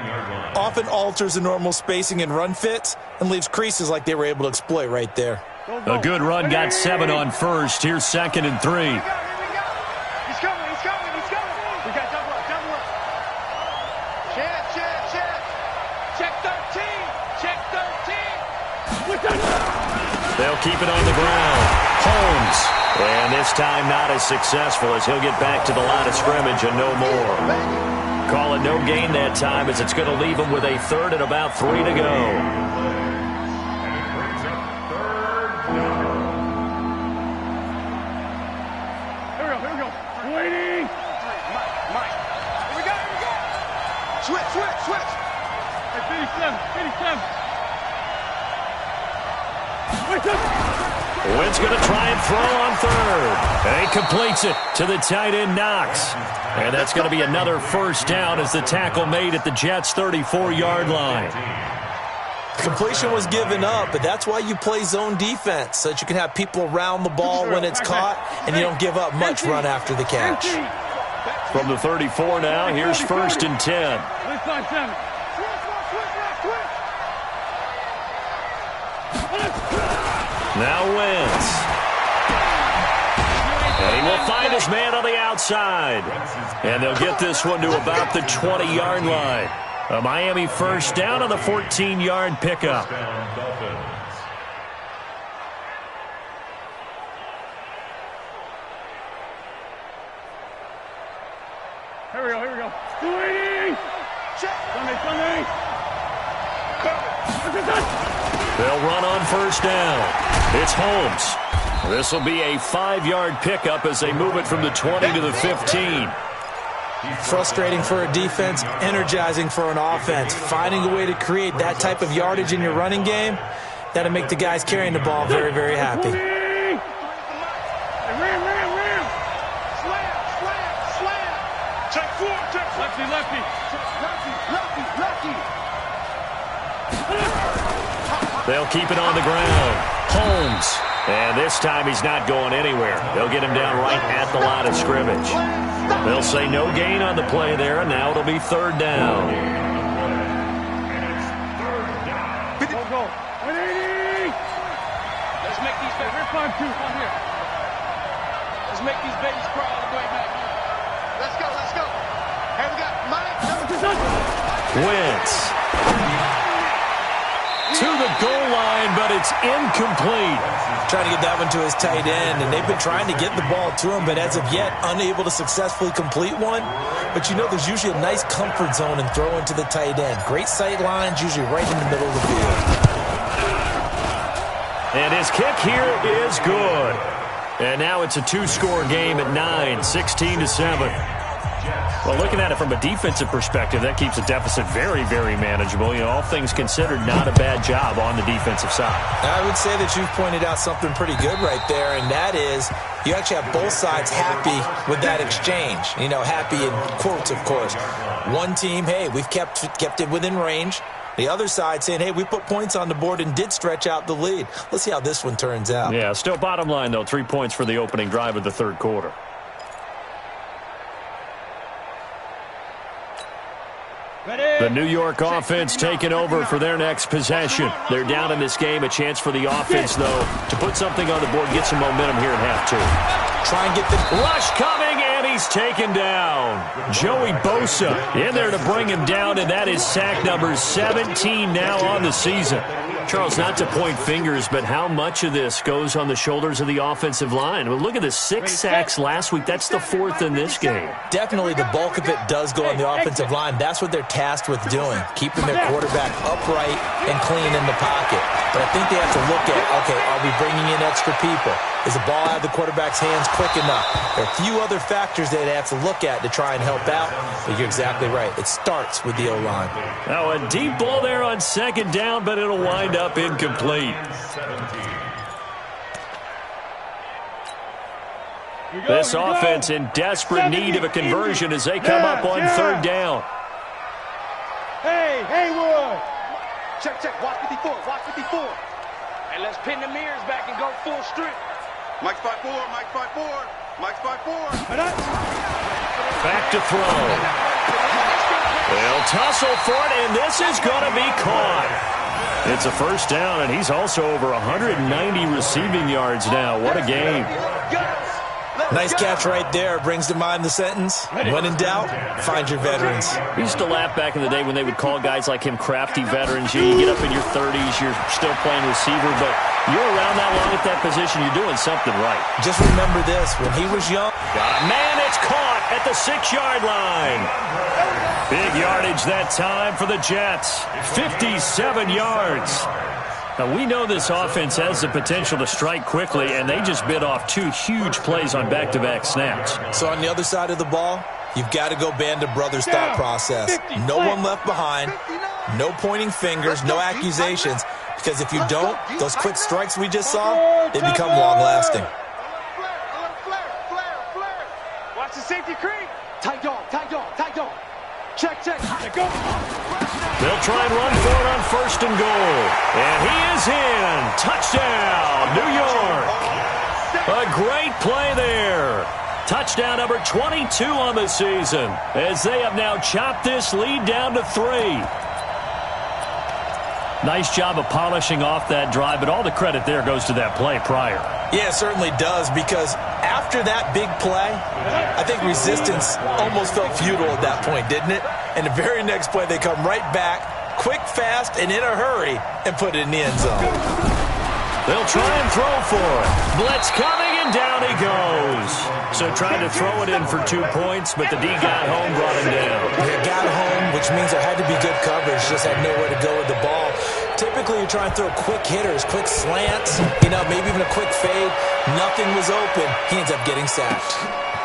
S5: often alters the normal spacing and run fits and leaves creases like they were able to exploit right there.
S1: A good run, got 7 on first. Here's 2nd and 3.
S6: Here we go. He's coming. We got double up. Check 13. Check 13.
S1: They'll keep it on the ground. Holmes. And this time not as successful as he'll get back to the line of scrimmage and no more. Call it no gain that time as it's going to leave him with a 3rd and about 3 to go.
S6: Switch.
S3: Hey, 57.
S1: Wynn's going to try and throw on 3rd. And he completes it to the tight end, Knox. And that's going to be another first down as the tackle made at the Jets' 34-yard line.
S5: Completion was given up, but that's why you play zone defense, so that you can have people around the ball when it's caught, and you don't give up much run after the catch.
S1: From the 34 now, here's 1st and 10.
S3: Let's 5-7.
S1: Now Wentz. And he will find his man on the outside. And they'll get this one to about the 20-yard line. A Miami first down on the 14-yard pickup.
S3: Here we go. 280. Sunday.
S1: They'll run on first down. It's Holmes. This will be a 5-yard pickup as they move it from the 20 to the 15.
S5: Frustrating for a defense, energizing for an offense. Finding a way to create that type of yardage in your running game, that'll make the guys carrying the ball very, very happy.
S3: Ram.
S6: Slam. Check 4.
S3: Lefty.
S1: They'll keep it on the ground. Holmes. And this time he's not going anywhere. They'll get him down right at the line of scrimmage. They'll say no gain on the play there, and now it'll be 3rd down.
S3: Go. 180.
S6: Let's make these babies.
S3: We're 5-2. Come here.
S6: Let's make these babies crawl all the way back. Let's go. Hey, we got Mike.
S1: Wentz. To the goal line, but it's incomplete.
S5: Trying to get that one to his tight end, and they've been trying to get the ball to him, but as of yet, unable to successfully complete one. But you know there's usually a nice comfort zone in throwing to the tight end. Great sight lines, usually right in the middle of the field.
S1: And his kick here is good. And now it's a 2-score game at 9, 16-7. Well, looking at it from a defensive perspective, that keeps the deficit very, very manageable. You know, all things considered, not a bad job on the defensive side.
S5: I would say that you've pointed out something pretty good right there, and that is you actually have both sides happy with that exchange. You know, happy in quotes, of course. One team, hey, we've kept it within range. The other side saying, hey, we put points on the board and did stretch out the lead. Let's see how this one turns out.
S1: Yeah, still bottom line, though, 3 points for the opening drive of the 3rd quarter. The New York offense taking over for their next possession. They're down in this game. A chance for the offense, though, to put something on the board, get some momentum here in half two.
S5: Try and get the
S1: rush coming, and he's taken down. Joey Bosa in there to bring him down, and that is sack number 17 now on the season. Charles, not to point fingers, but how much of this goes on the shoulders of the offensive line? Well, look at the 6 sacks last week. That's the 4th in this game.
S5: Definitely the bulk of it does go on the offensive line. That's what they're tasked with doing, keeping their quarterback upright and clean in the pocket. But I think they have to look at, okay, are we bringing in extra people? Is the ball out of the quarterback's hands quick enough? There are a few other factors that they have to look at to try and help out. But you're exactly right. It starts with the O-line.
S1: Now a deep ball there on second down, but it'll wind up incomplete. This offense in desperate need of a conversion as they come up on third down.
S3: Hey, Haywood!
S4: Check, watch 54, watch 54.
S6: And let's pin the mirrors back and go full strip.
S4: Mike's 5-4, Mike's 5-4, Mike's 5-4.
S1: Back to throw. They'll tussle for it, and this is going to be caught. It's a first down, and he's also over 190 receiving yards now. What a game.
S5: Nice catch right there. Brings to mind the sentence, when in doubt, find your veterans.
S1: We used to laugh back in the day when they would call guys like him crafty veterans. You get up in your 30s, you're still playing receiver, but you're around that long at that position, you're doing something right.
S5: Just remember this, when he was young.
S1: Got a man, it's caught at the 6-yard line. Big yardage that time for the Jets. 57 yards. Now, we know this offense has the potential to strike quickly, and they just bit off 2 huge plays on back-to-back snaps.
S5: So on the other side of the ball, you've got to go band of brothers thought process. No one left behind, no pointing fingers, no accusations, because if you don't, those quick strikes we just saw, they become long-lasting.
S6: Watch the safety creep.
S4: Tight dog. Check. Go.
S1: They'll try and run for it on first and goal. And he is in. Touchdown, New York. A great play there. Touchdown number 22 on the season as they have now chopped this lead down to 3. Nice job of polishing off that drive, but all the credit there goes to that play prior.
S5: Yeah, it certainly does, because after that big play, I think resistance almost felt futile at that point, didn't it? And the very next play, they come right back, quick, fast, and in a hurry, and put it in the end zone.
S1: They'll try and throw for it. Blitz coming, and down he goes. So tried to throw it in for 2 points, but the D got home, brought him down.
S5: They got home, which means there had to be good coverage, just had nowhere to go with the ball. Typically, you're trying to throw quick hitters, quick slants, maybe even a quick fade. Nothing was open. He ends up getting sacked.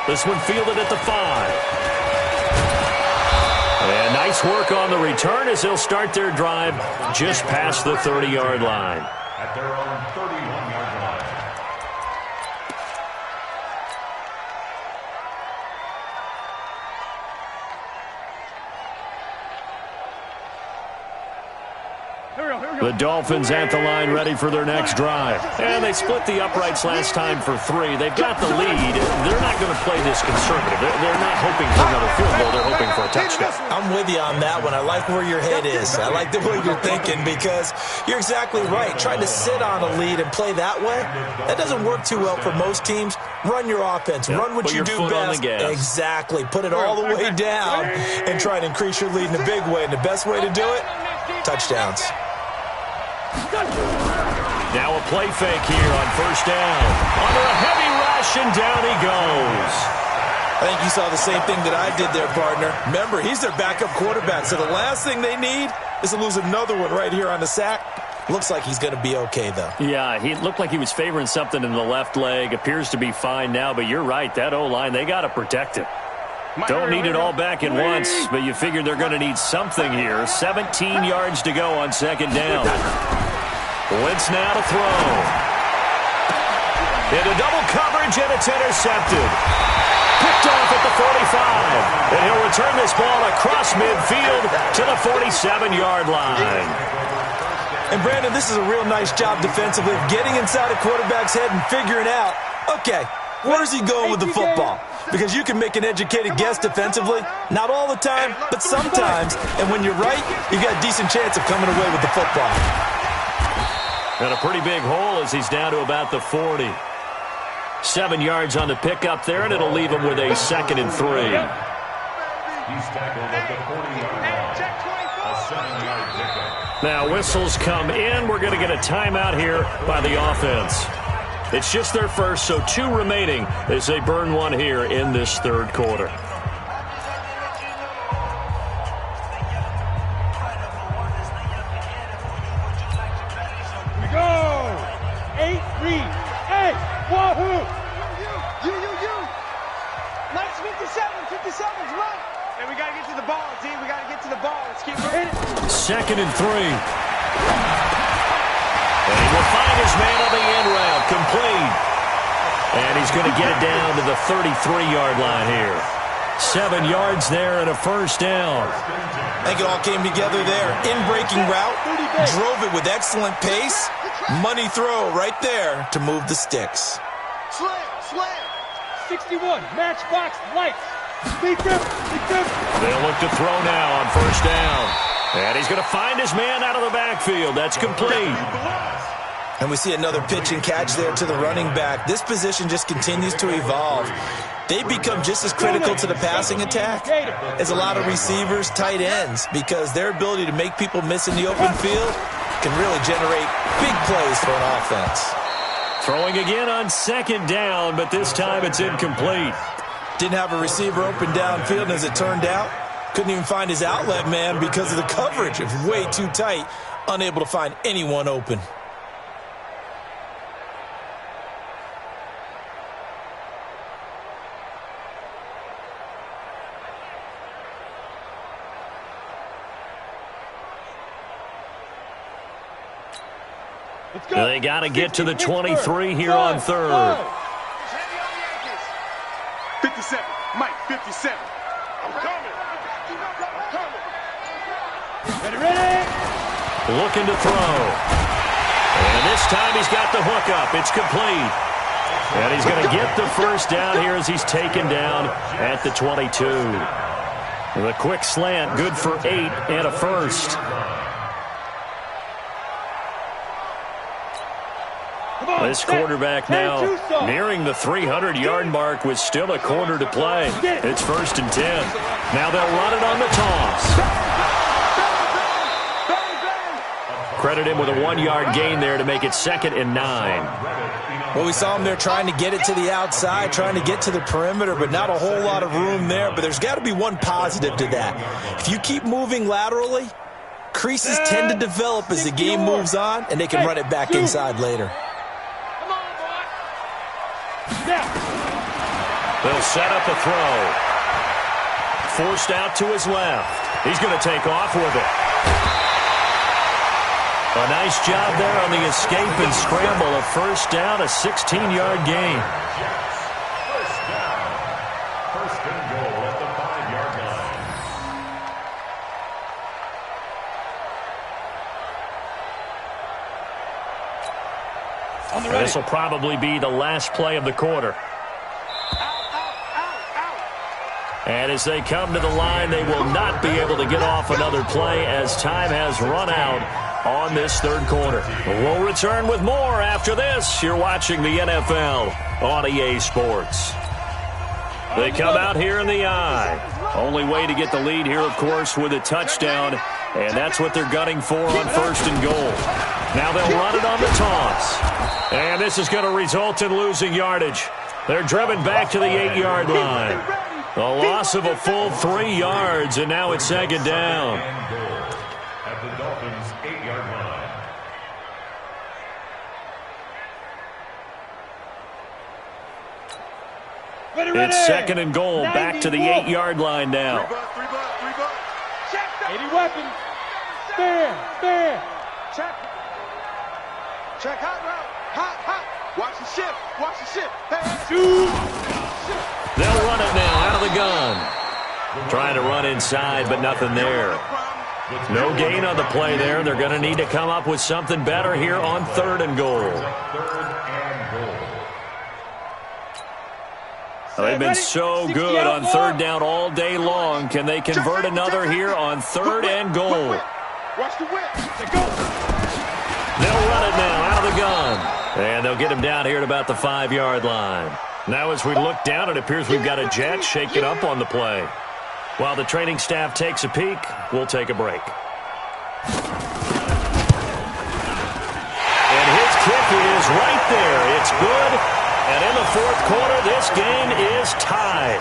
S1: This one fielded at the 5. And nice work on the return as they'll start their drive just past the 30-yard line.
S2: At their own 31-yard line.
S1: The Dolphins at the line ready for their next drive. And they split the uprights last time for 3. They've got the lead. They're not going to play this conservative. They're not hoping for another field goal. They're hoping for a touchdown.
S5: I'm with you on that one. I like where your head is. I like the way you're thinking, because you're exactly right. Trying to sit on a lead and play that way, that doesn't work too well for most teams. Run your offense. Run what you do best. Exactly. Put it all the way down and try and increase your lead in a big way. And the best way to do it, touchdowns.
S1: Now a play fake here on first down. Under a heavy rush, and down he goes.
S5: I think you saw the same thing that I did there, partner. Remember, he's their backup quarterback, so the last thing they need is to lose another one right here on the sack. Looks like he's going to be okay, though.
S1: Yeah, he looked like he was favoring something in the left leg. Appears to be fine now, but you're right. That O-line, they got to protect him. Don't need it all back at once, but you figure they're going to need something here. 17 yards to go on second down. Wentz now to throw. Into double coverage, and it's intercepted. Picked off at the 45. And he'll return this ball across midfield to the 47-yard line.
S5: And, Brandon, this is a real nice job defensively of getting inside a quarterback's head and figuring out, okay, Where's he going with the football? Because you can make an educated guess defensively, not all the time, but sometimes. And when you're right, you got a decent chance of coming away with the football.
S1: And a pretty big hole as he's down to about the 40. 7 yards on the pickup there, and it'll leave him with a 2nd and 3.
S2: He's tackled at the 40-yard line. A 7-yard pickup.
S1: Now whistles come in. We're going to get a timeout here by the offense. It's just their first, so 2 remaining as they burn one here in this third quarter.
S3: We go! 8-3. Hey, wahoo!
S6: You. Nice 57's right.
S4: And we got to get to the ball, D. We got to get to the ball. Let's keep moving.
S1: 2nd and 3. And he will find his man on the end route, complete. And he's going to get it down to the 33-yard line here. 7 yards there and a first down.
S5: I think it all came together there. In-breaking route, drove it with excellent pace. Money throw right there to move the sticks.
S6: Slam.
S3: 61, matchbox lights. Beat them.
S1: They'll look to throw now on first down. And he's going to find his man out of the backfield. That's complete.
S5: And we see another pitch and catch there to the running back. This position just continues to evolve. They become just as critical to the passing attack as a lot of receivers, tight ends, because their ability to make people miss in the open field can really generate big plays for an offense.
S1: Throwing again on 2nd down, but this time it's incomplete.
S5: Didn't have a receiver open downfield, and as it turned out, couldn't even find his outlet man because of the coverage. It was way too tight, unable to find anyone open.
S1: They got to get to the 23 here on 3rd.
S4: 57. Mike, 57. I'm coming.
S3: Ready?
S1: Looking to throw. And this time he's got the hook up. It's complete. And he's going to get the first down here as he's taken down at the 22. The quick slant, good for 8 and a first. This quarterback now nearing the 300-yard mark with still a quarter to play. It's 1st and 10. Now they'll run it on the toss. Credit him with a 1-yard gain there to make it 2nd and 9.
S5: Well, we saw him there trying to get it to the outside, trying to get to the perimeter, but not a whole lot of room there. But there's got to be one positive to that. If you keep moving laterally, creases tend to develop as the game moves on, and they can run it back inside later.
S1: They'll set up a throw. Forced out to his left. He's going to take off with it. A nice job there on the escape and scramble. A first down, a 16-yard gain.
S2: First down. 1st and goal at the 5-yard line.
S1: This will probably be the last play of the quarter. And as they come to the line, they will not be able to get off another play as time has run out on this third quarter. We'll return with more after this. You're watching the NFL on EA Sports. They come out here in the eye. Only way to get the lead here, of course, with a touchdown. And that's what they're gunning for on 1st and goal. Now they'll run it on the toss. And this is going to result in losing yardage. They're driven back to the 8-yard line. A loss of a full 3 yards, and now it's 2nd down.
S2: And goal at the Dolphins' 8-yard line.
S1: It's 2nd and goal, back to the 8-yard line now.
S4: 3 buck.
S3: 80 weapons. Stand.
S4: Check hot route. Hot. Watch the shift. Hey.
S1: They'll run it now out of the gun. Trying to run inside, but nothing there. No gain on the play there. They're going to need to come up with something better here on 3rd and goal.
S2: 3rd and goal.
S1: Well, they've been so good on third down all day long. Can they convert another here on third and goal?
S4: Watch the whip.
S1: They'll run it now out of the gun. And they'll get him down here at about the 5-yard line. Now as we look down, it appears we've got a Jet shaken up on the play. While the training staff takes a peek, we'll take a break. And his kick is right there. It's good. And in the fourth quarter, this game is tied.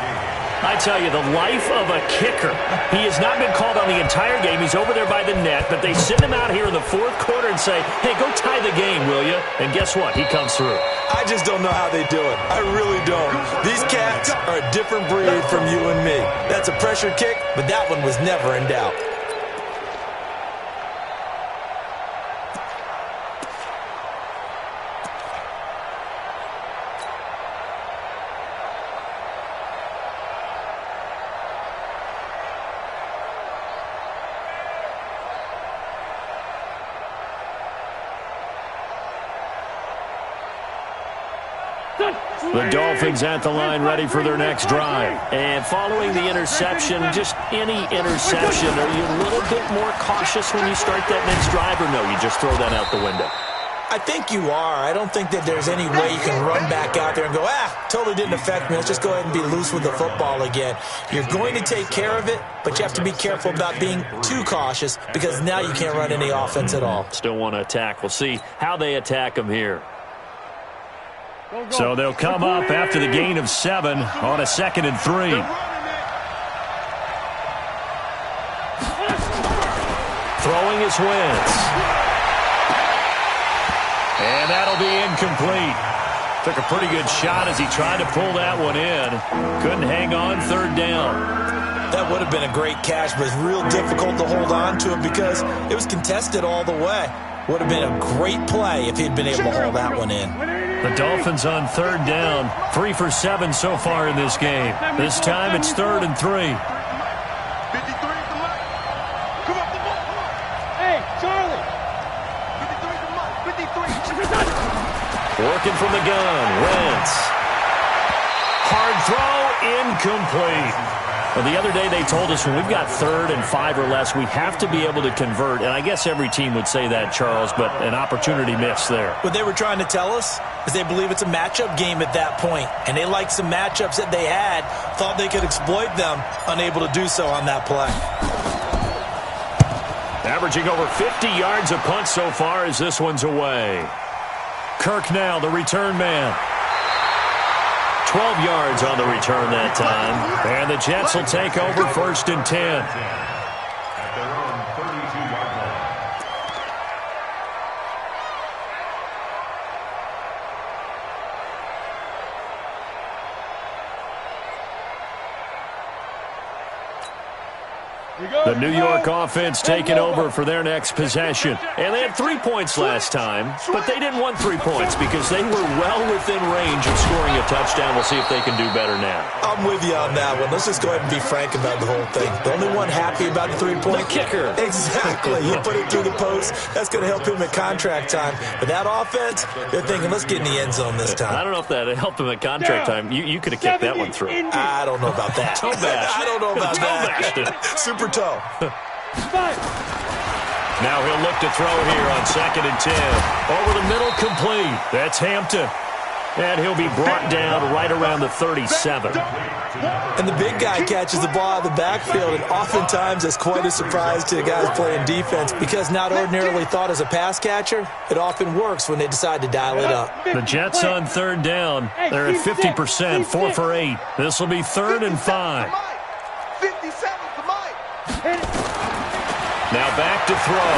S1: I tell you, the life of a kicker. He has not been called on the entire game. He's over there by the net, but they send him out here in the fourth quarter and say, hey, go tie the game, will you? And guess what? He comes through.
S5: I just don't know how they do it. I really don't. These cats are a different breed from you and me. That's a pressure kick, but that one was never in doubt.
S1: The Dolphins at the line ready for their next drive. And following the interception, just any interception, are you a little bit more cautious when you start that next drive, or no, you just throw that out the window?
S5: I think you are. I don't think that there's any way you can run back out there and go, totally didn't affect me. Let's just go ahead and be loose with the football again. You're going to take care of it, but you have to be careful about being too cautious because now you can't run any offense at all.
S1: Still want to attack. We'll see how they attack them here. So they'll come up after the gain of 7 on a 2nd and 3. Throwing is Wentz. And that'll be incomplete. Took a pretty good shot as he tried to pull that one in. Couldn't hang on 3rd down.
S5: That would have been a great catch, but it's real difficult to hold on to it because it was contested all the way. Would have been a great play if he'd been able to hold that one in.
S1: The Dolphins on 3rd down. 3 for 7 so far in this game. This time it's 3rd and 3.
S4: 53 at the mic. Come up the ball.
S3: Hey, Charlie.
S4: 53 at the mic. 53.
S1: Working from the gun. Wentz. Hard throw. Incomplete. Well, the other day they told us when we've got 3rd and 5 or less, we have to be able to convert. And I guess every team would say that, Charles, but an opportunity missed there.
S5: What they were trying to tell us is they believe it's a matchup game at that point, and they liked some matchups that they had, thought they could exploit them, unable to do so on that play.
S1: Averaging over 50 yards a punt so far as this one's away. Kirk now, the return man. 12 yards on the return that time. And the Jets will take over 1st and 10.
S2: At their own 32-yard line.
S1: The New York offense taking over for their next possession. And they had 3 points last time, but they didn't want 3 points because they were well within range of scoring a touchdown. We'll see if they can do better now.
S5: I'm with you on that one. Let's just go ahead and be frank about the whole thing. The only one happy about the 3-point
S1: kicker.
S5: Exactly. You put it through the post. That's going to help him at contract time. But that offense, they're thinking, let's get in the end zone this time.
S1: I don't know if that helped him at contract time. You could have kicked that one through.
S5: I don't know about that.
S1: Toe bash.
S5: I don't know about
S1: that.
S5: Super toe.
S1: Now he'll look to throw here on 2nd and 10. Over the middle, complete. That's Hampton. And he'll be brought down right around the 37.
S5: And the big guy catches the ball out of the backfield, and oftentimes it's quite a surprise to the guys playing defense because not ordinarily thought as a pass catcher, it often works when they decide to dial it up.
S1: The Jets on 3rd down. They're at 50%, 4 for 8. This will be 3rd and 5.
S4: 57 to Mike.
S1: Now back to throw.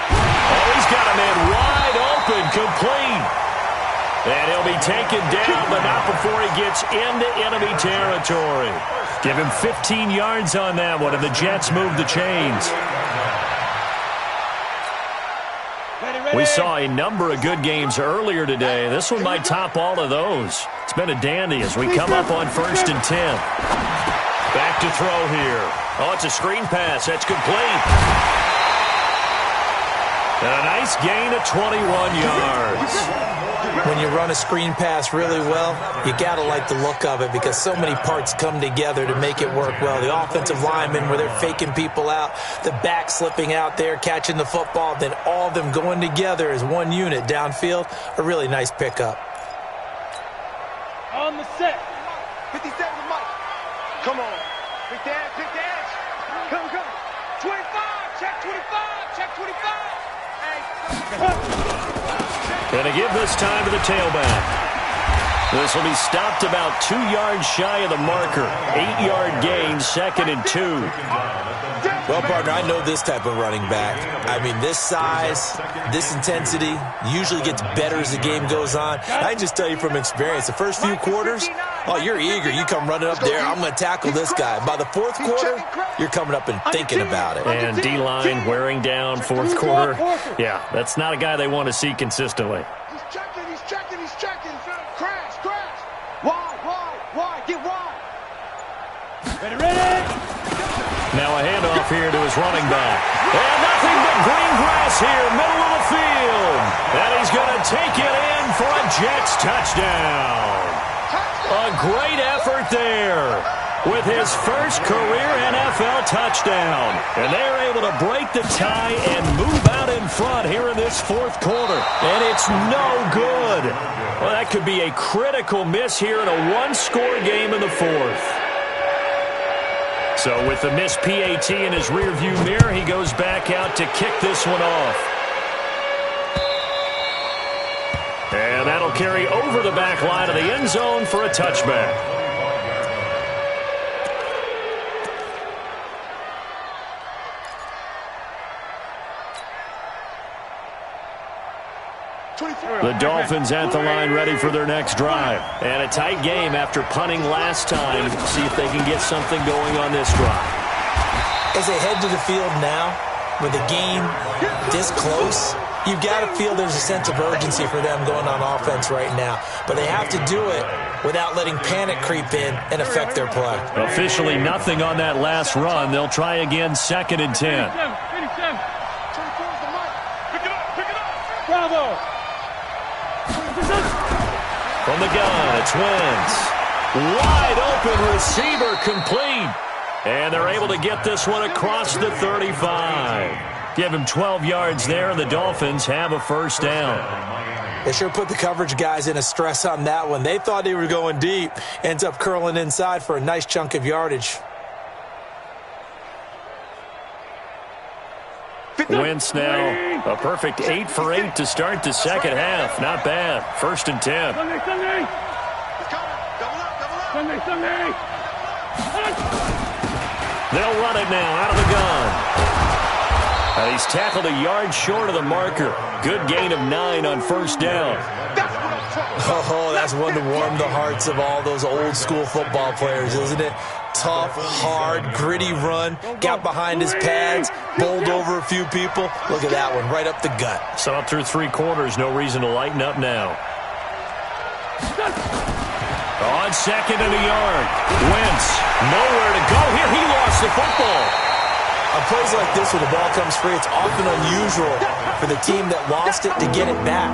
S1: Oh, he's got a man wide open, complete. And he'll be taken down, but not before he gets into enemy territory. Give him 15 yards on that one, and the Jets move the chains. We saw a number of good games earlier today. This one might top all of those. It's been a dandy as we come up on 1st and 10. Back to throw here. Oh, it's a screen pass. That's complete. And a nice gain of 21 yards.
S5: When you run a screen pass really well, you got to like the look of it because so many parts come together to make it work well. The offensive linemen, where they're faking people out, the back slipping out there, catching the football, then all of them going together as one unit downfield. A really nice pickup.
S3: On the set.
S4: 50 seconds, Mike. Come on. Big dash, big dash. Come, come. 25, check 25, check 25. Hey.
S1: Gonna give this time to the tailback. This will be stopped about 2 yards shy of the marker. 8-yard gain, 2nd and 2.
S5: Well, partner, I know this type of running back. I mean, this size, this intensity usually gets better as the game goes on. I can just tell you from experience, the first few quarters, oh, you're eager. You come running up there, I'm going to tackle this guy. By the fourth quarter, you're coming up and thinking about it.
S1: And D-line wearing down fourth quarter. Yeah, that's not a guy they want to see consistently.
S4: He's checking, he's checking, he's checking. Crash, crash. Wide, get wide.
S3: Ready.
S1: Now a handoff here to his running back. And nothing but green grass here, middle of the field. And he's going to take it in for a Jets touchdown. A great effort there with his first career NFL touchdown. And they're able to break the tie and move out in front here in this fourth quarter. And it's no good. Well, that could be a critical miss here in a one-score game in the fourth. So with the missed PAT in his rearview mirror, he goes back out to kick this one off. And that'll carry over the back line of the end zone for a touchback. The Dolphins at the line ready for their next drive. And a tight game after punting last time. See if they can get something going on this drive.
S5: As they head to the field now, with the game this close, you've got to feel there's a sense of urgency for them going on offense right now. But they have to do it without letting panic creep in and affect their play.
S1: Officially nothing on that last run. They'll try again, 2nd and 10.
S3: Bravo.
S1: From the gun, it's Wentz. Wide open receiver complete. And they're able to get this one across the 35. Give him 12 yards there, and the Dolphins have a first down.
S5: They sure put the coverage guys in a stress on that one. They thought they were going deep. Ends up curling inside for a nice chunk of yardage.
S1: Wentz now a perfect 8 for 8 to start the second half. Not bad. 1st and 10.
S3: Sunday.
S1: They'll run it now out of the gun. And he's tackled a yard short of the marker. Good gain of 9 on first down.
S5: Oh, that's one to warm the hearts of all those old school football players, isn't it? Tough, hard, gritty run. Got behind his pads, bowled over a few people. Look at that one, right up the gut.
S1: So up through 3 quarters, no reason to lighten up now. On 2nd and a yard. Wentz, nowhere to go here. He lost the football.
S5: On plays like this where the ball comes free, it's often unusual for the team that lost it to get it back.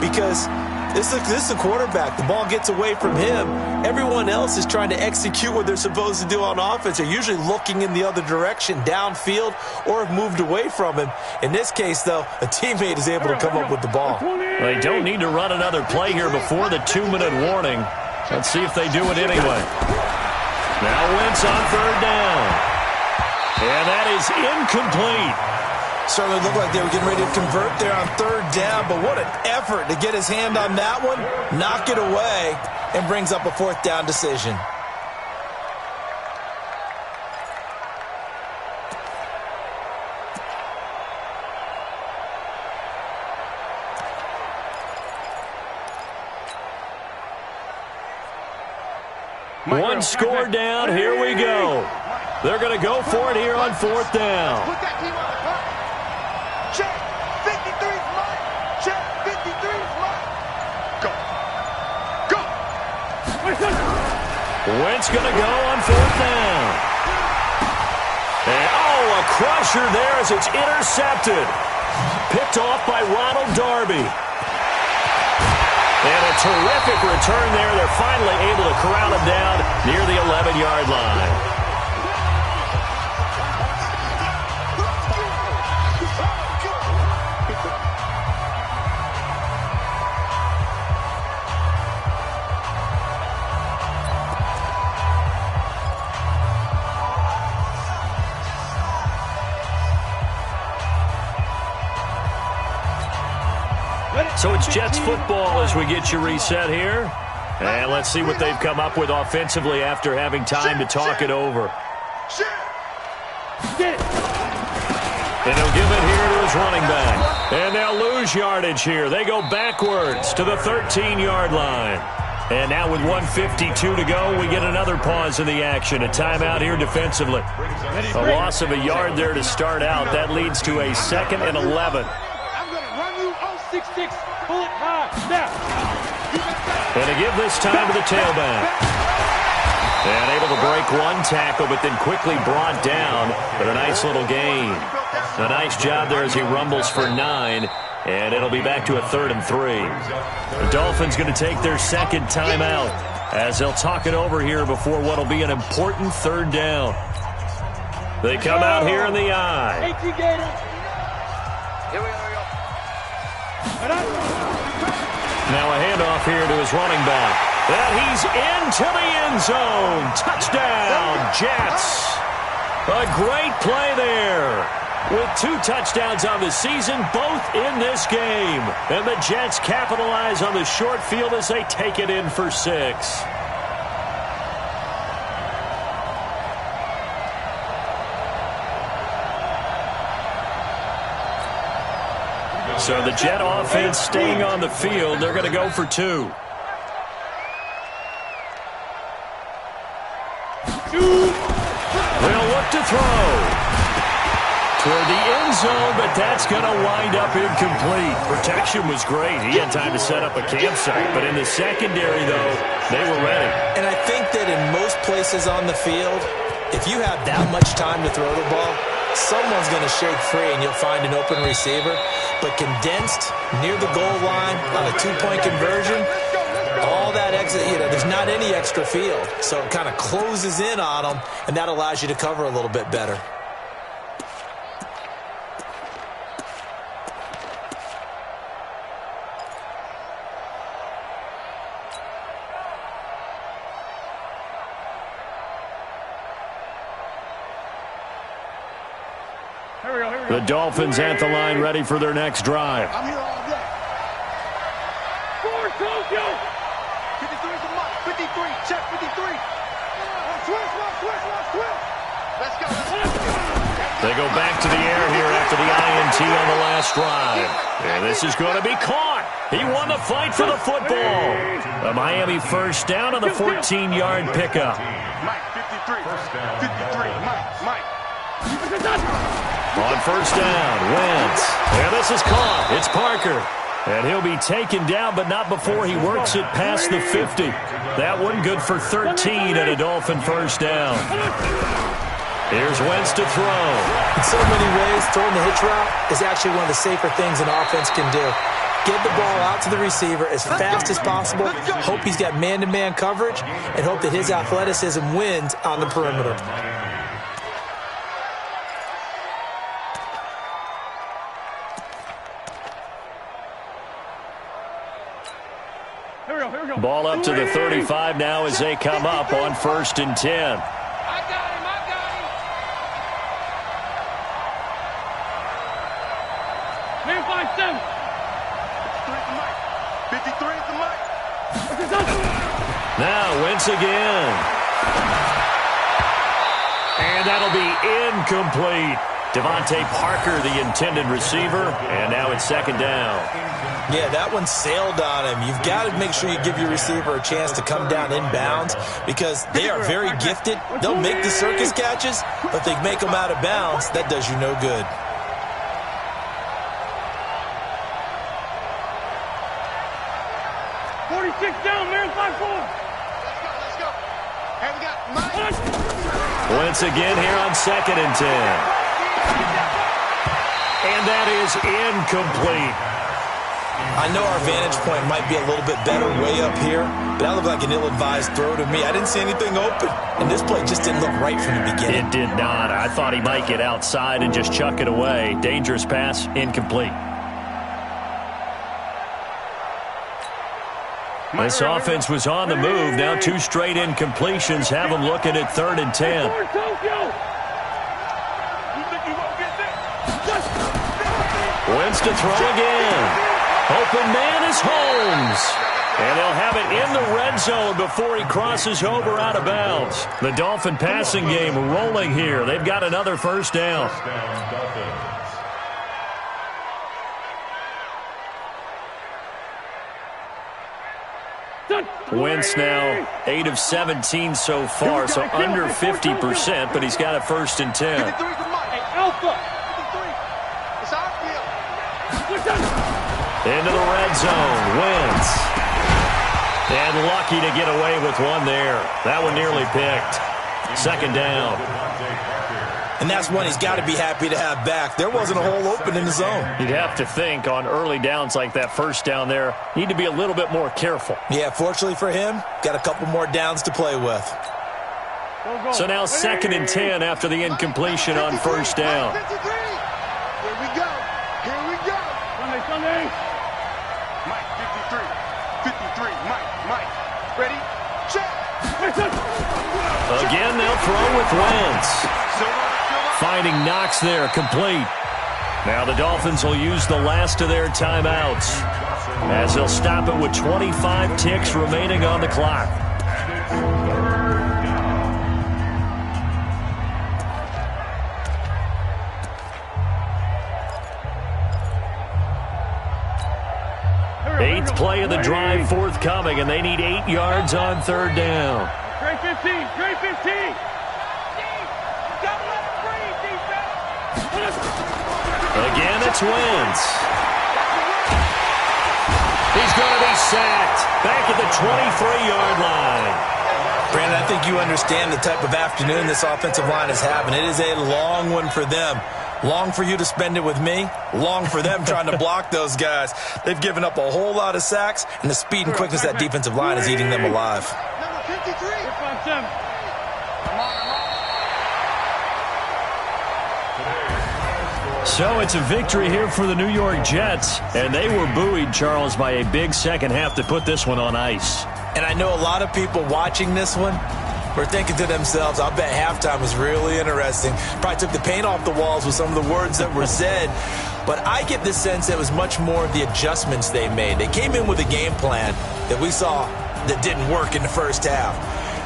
S5: Because this is the quarterback. The ball gets away from him. Everyone else is trying to execute what they're supposed to do on offense. They're usually looking in the other direction, downfield, or have moved away from him. In this case, though, a teammate is able to come up with the ball.
S1: They don't need to run another play here before the 2-minute warning. Let's see if they do it anyway. Now Wentz on 3rd down. And that is incomplete.
S5: Certainly looked like they were getting ready to convert there on 3rd down, but what an effort to get his hand on that one, knock it away, and brings up a 4th down decision.
S1: One score down, here we go. They're going to go for it here on 4th down.
S4: Put that team on the clock. Check. 53's mine. Check. 53's mine. Go.
S1: Wentz going to go on 4th down. And, oh, a crusher there as it's intercepted. Picked off by Ronald Darby. And a terrific return there. They're finally able to corral him down near the 11-yard line. So it's Jets football as we get you reset here. And let's see what they've come up with offensively after having time to talk it over. And he'll give it here to his running back. And they'll lose yardage here. They go backwards to the 13-yard line. And now with 1:52 to go, we get another pause in the action. A timeout here defensively. A loss of a yard there to start out. That leads to a 2nd and 11.
S3: I'm going to run you 0-6-6. Pull it high. Now.
S1: And a give this time to the tailback. And able to break one tackle, but then quickly brought down. But a nice little gain. A nice job there as he rumbles for 9. And it'll be back to a 3rd and 3. The Dolphins going to take their second timeout as they'll talk it over here before what will be an important 3rd down. They come out here in the eye.
S6: Here we go.
S1: Now a handoff here to his running back. And he's into the end zone. Touchdown, Jets. A great play there. With 2 touchdowns on the season, both in this game. And the Jets capitalize on the short field as they take it in for 6. So the Jet offense staying on the field. They're going to go for 2. They'll look to throw. Toward the end zone, but that's going to wind up incomplete. Protection was great. He had time to set up a campsite. But in the secondary, though, they were ready.
S5: And I think that in most places on the field, if you have that much time to throw the ball, someone's going to shake free and you'll find an open receiver. But condensed near the goal line on a 2-point conversion, all that extra, there's not any extra field. So it kind of closes in on them, and that allows you to cover a little bit better.
S1: The Dolphins at the line ready for their next drive.
S4: I'm here all day.
S3: Forward, Tokyo.
S4: 53 is the mark. 53. Check 53. Switch. Let's go.
S1: They go back to the air here after the INT on the last drive. And this is going to be caught. He won the fight for the football. A Miami first down on the 14-yard pickup.
S4: Mike, 53. 53. Mike.
S1: On first down, Wentz. And this is caught. It's Parker. And he'll be taken down, but not before he works it past the 50. That one good for 13 and a Dolphin first down. Here's Wentz to throw.
S5: In so many ways, throwing the hitch route is actually one of the safer things an offense can do. Get the ball out to the receiver as fast as possible, hope he's got man-to-man coverage, and hope that his athleticism wins on the perimeter.
S1: Ball up to the 35 now as they come up on 1st and 10.
S3: I got him. Man, 5-7.
S4: 53 is the mic.
S1: Now Wentz again. And that'll be incomplete. Devontae Parker, the intended receiver, and now it's 2nd down.
S5: Yeah, that one sailed on him. You've got to make sure you give your receiver a chance to come down inbounds because they are very gifted. They'll make the circus catches, but if they make them out of bounds, that does you no good.
S3: Down, man, 5-4.
S4: Let's go. Hey, we got Mike.
S1: Wentz again here on 2nd and 10. And that is incomplete.
S5: I know our vantage point might be a little bit better way up here, but that looked like an ill-advised throw to me. I didn't see anything open, and this play just didn't look right from the beginning.
S1: It did not. I thought he might get outside and just chuck it away. Dangerous pass, incomplete. This offense was on the move. Now 2 straight incompletions have them looking at 3rd and 10. Wins to throw again. Open man is Holmes. And they'll have it in the red zone before he crosses over out of bounds. The Dolphin passing game rolling here. They've got another first down. Wentz now 8 of 17 so far, so under 50%, but he's got a 1st and 10.
S6: Alpha. 53. It's outfield.
S1: Into the red zone. Wentz. And lucky to get away with one there. That one nearly picked. 2nd down.
S5: And that's one he's got to be happy to have back. There wasn't a hole open in the zone.
S1: You'd have to think on early downs like that 1st down there, need to be a little bit more careful.
S5: Yeah, fortunately for him, got a couple more downs to play with.
S1: So now 2nd and 10 after the incompletion on 1st down.
S4: Here we go. Here we go.
S3: Sunday.
S4: Mike, 53. 53. Mike. Ready? Check.
S1: Again, they'll throw with Wentz. Finding Knox there, complete. Now the Dolphins will use the last of their timeouts as they'll stop it with 25 ticks remaining on the clock. Eighth play of the drive forthcoming, and they need 8 yards on 3rd down.
S3: Trey 15. Trey 15.
S1: Again, it's Wentz. He's going to be sacked back at the 23-yard line.
S5: Brandon, I think you understand the type of afternoon this offensive line is having. It is a long one for them. Long for you to spend it with me. Long for them trying to block those guys. They've given up a whole lot of sacks, and the speed and quickness of that defensive line is eating them alive.
S6: Number 53.
S1: So it's a victory here for the New York Jets, and they were buoyed, Charles, by a big second half to put this one on ice.
S5: And I know a lot of people watching this one were thinking to themselves, I bet halftime was really interesting. Probably took the paint off the walls with some of the words that were said. But I get the sense that it was much more of the adjustments they made. They came in with a game plan that we saw that didn't work in the first half.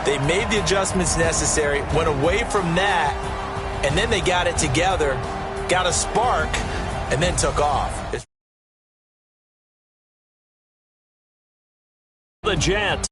S5: They made the adjustments necessary, went away from that, and then they got it together, got a spark, and then took off. The Jets.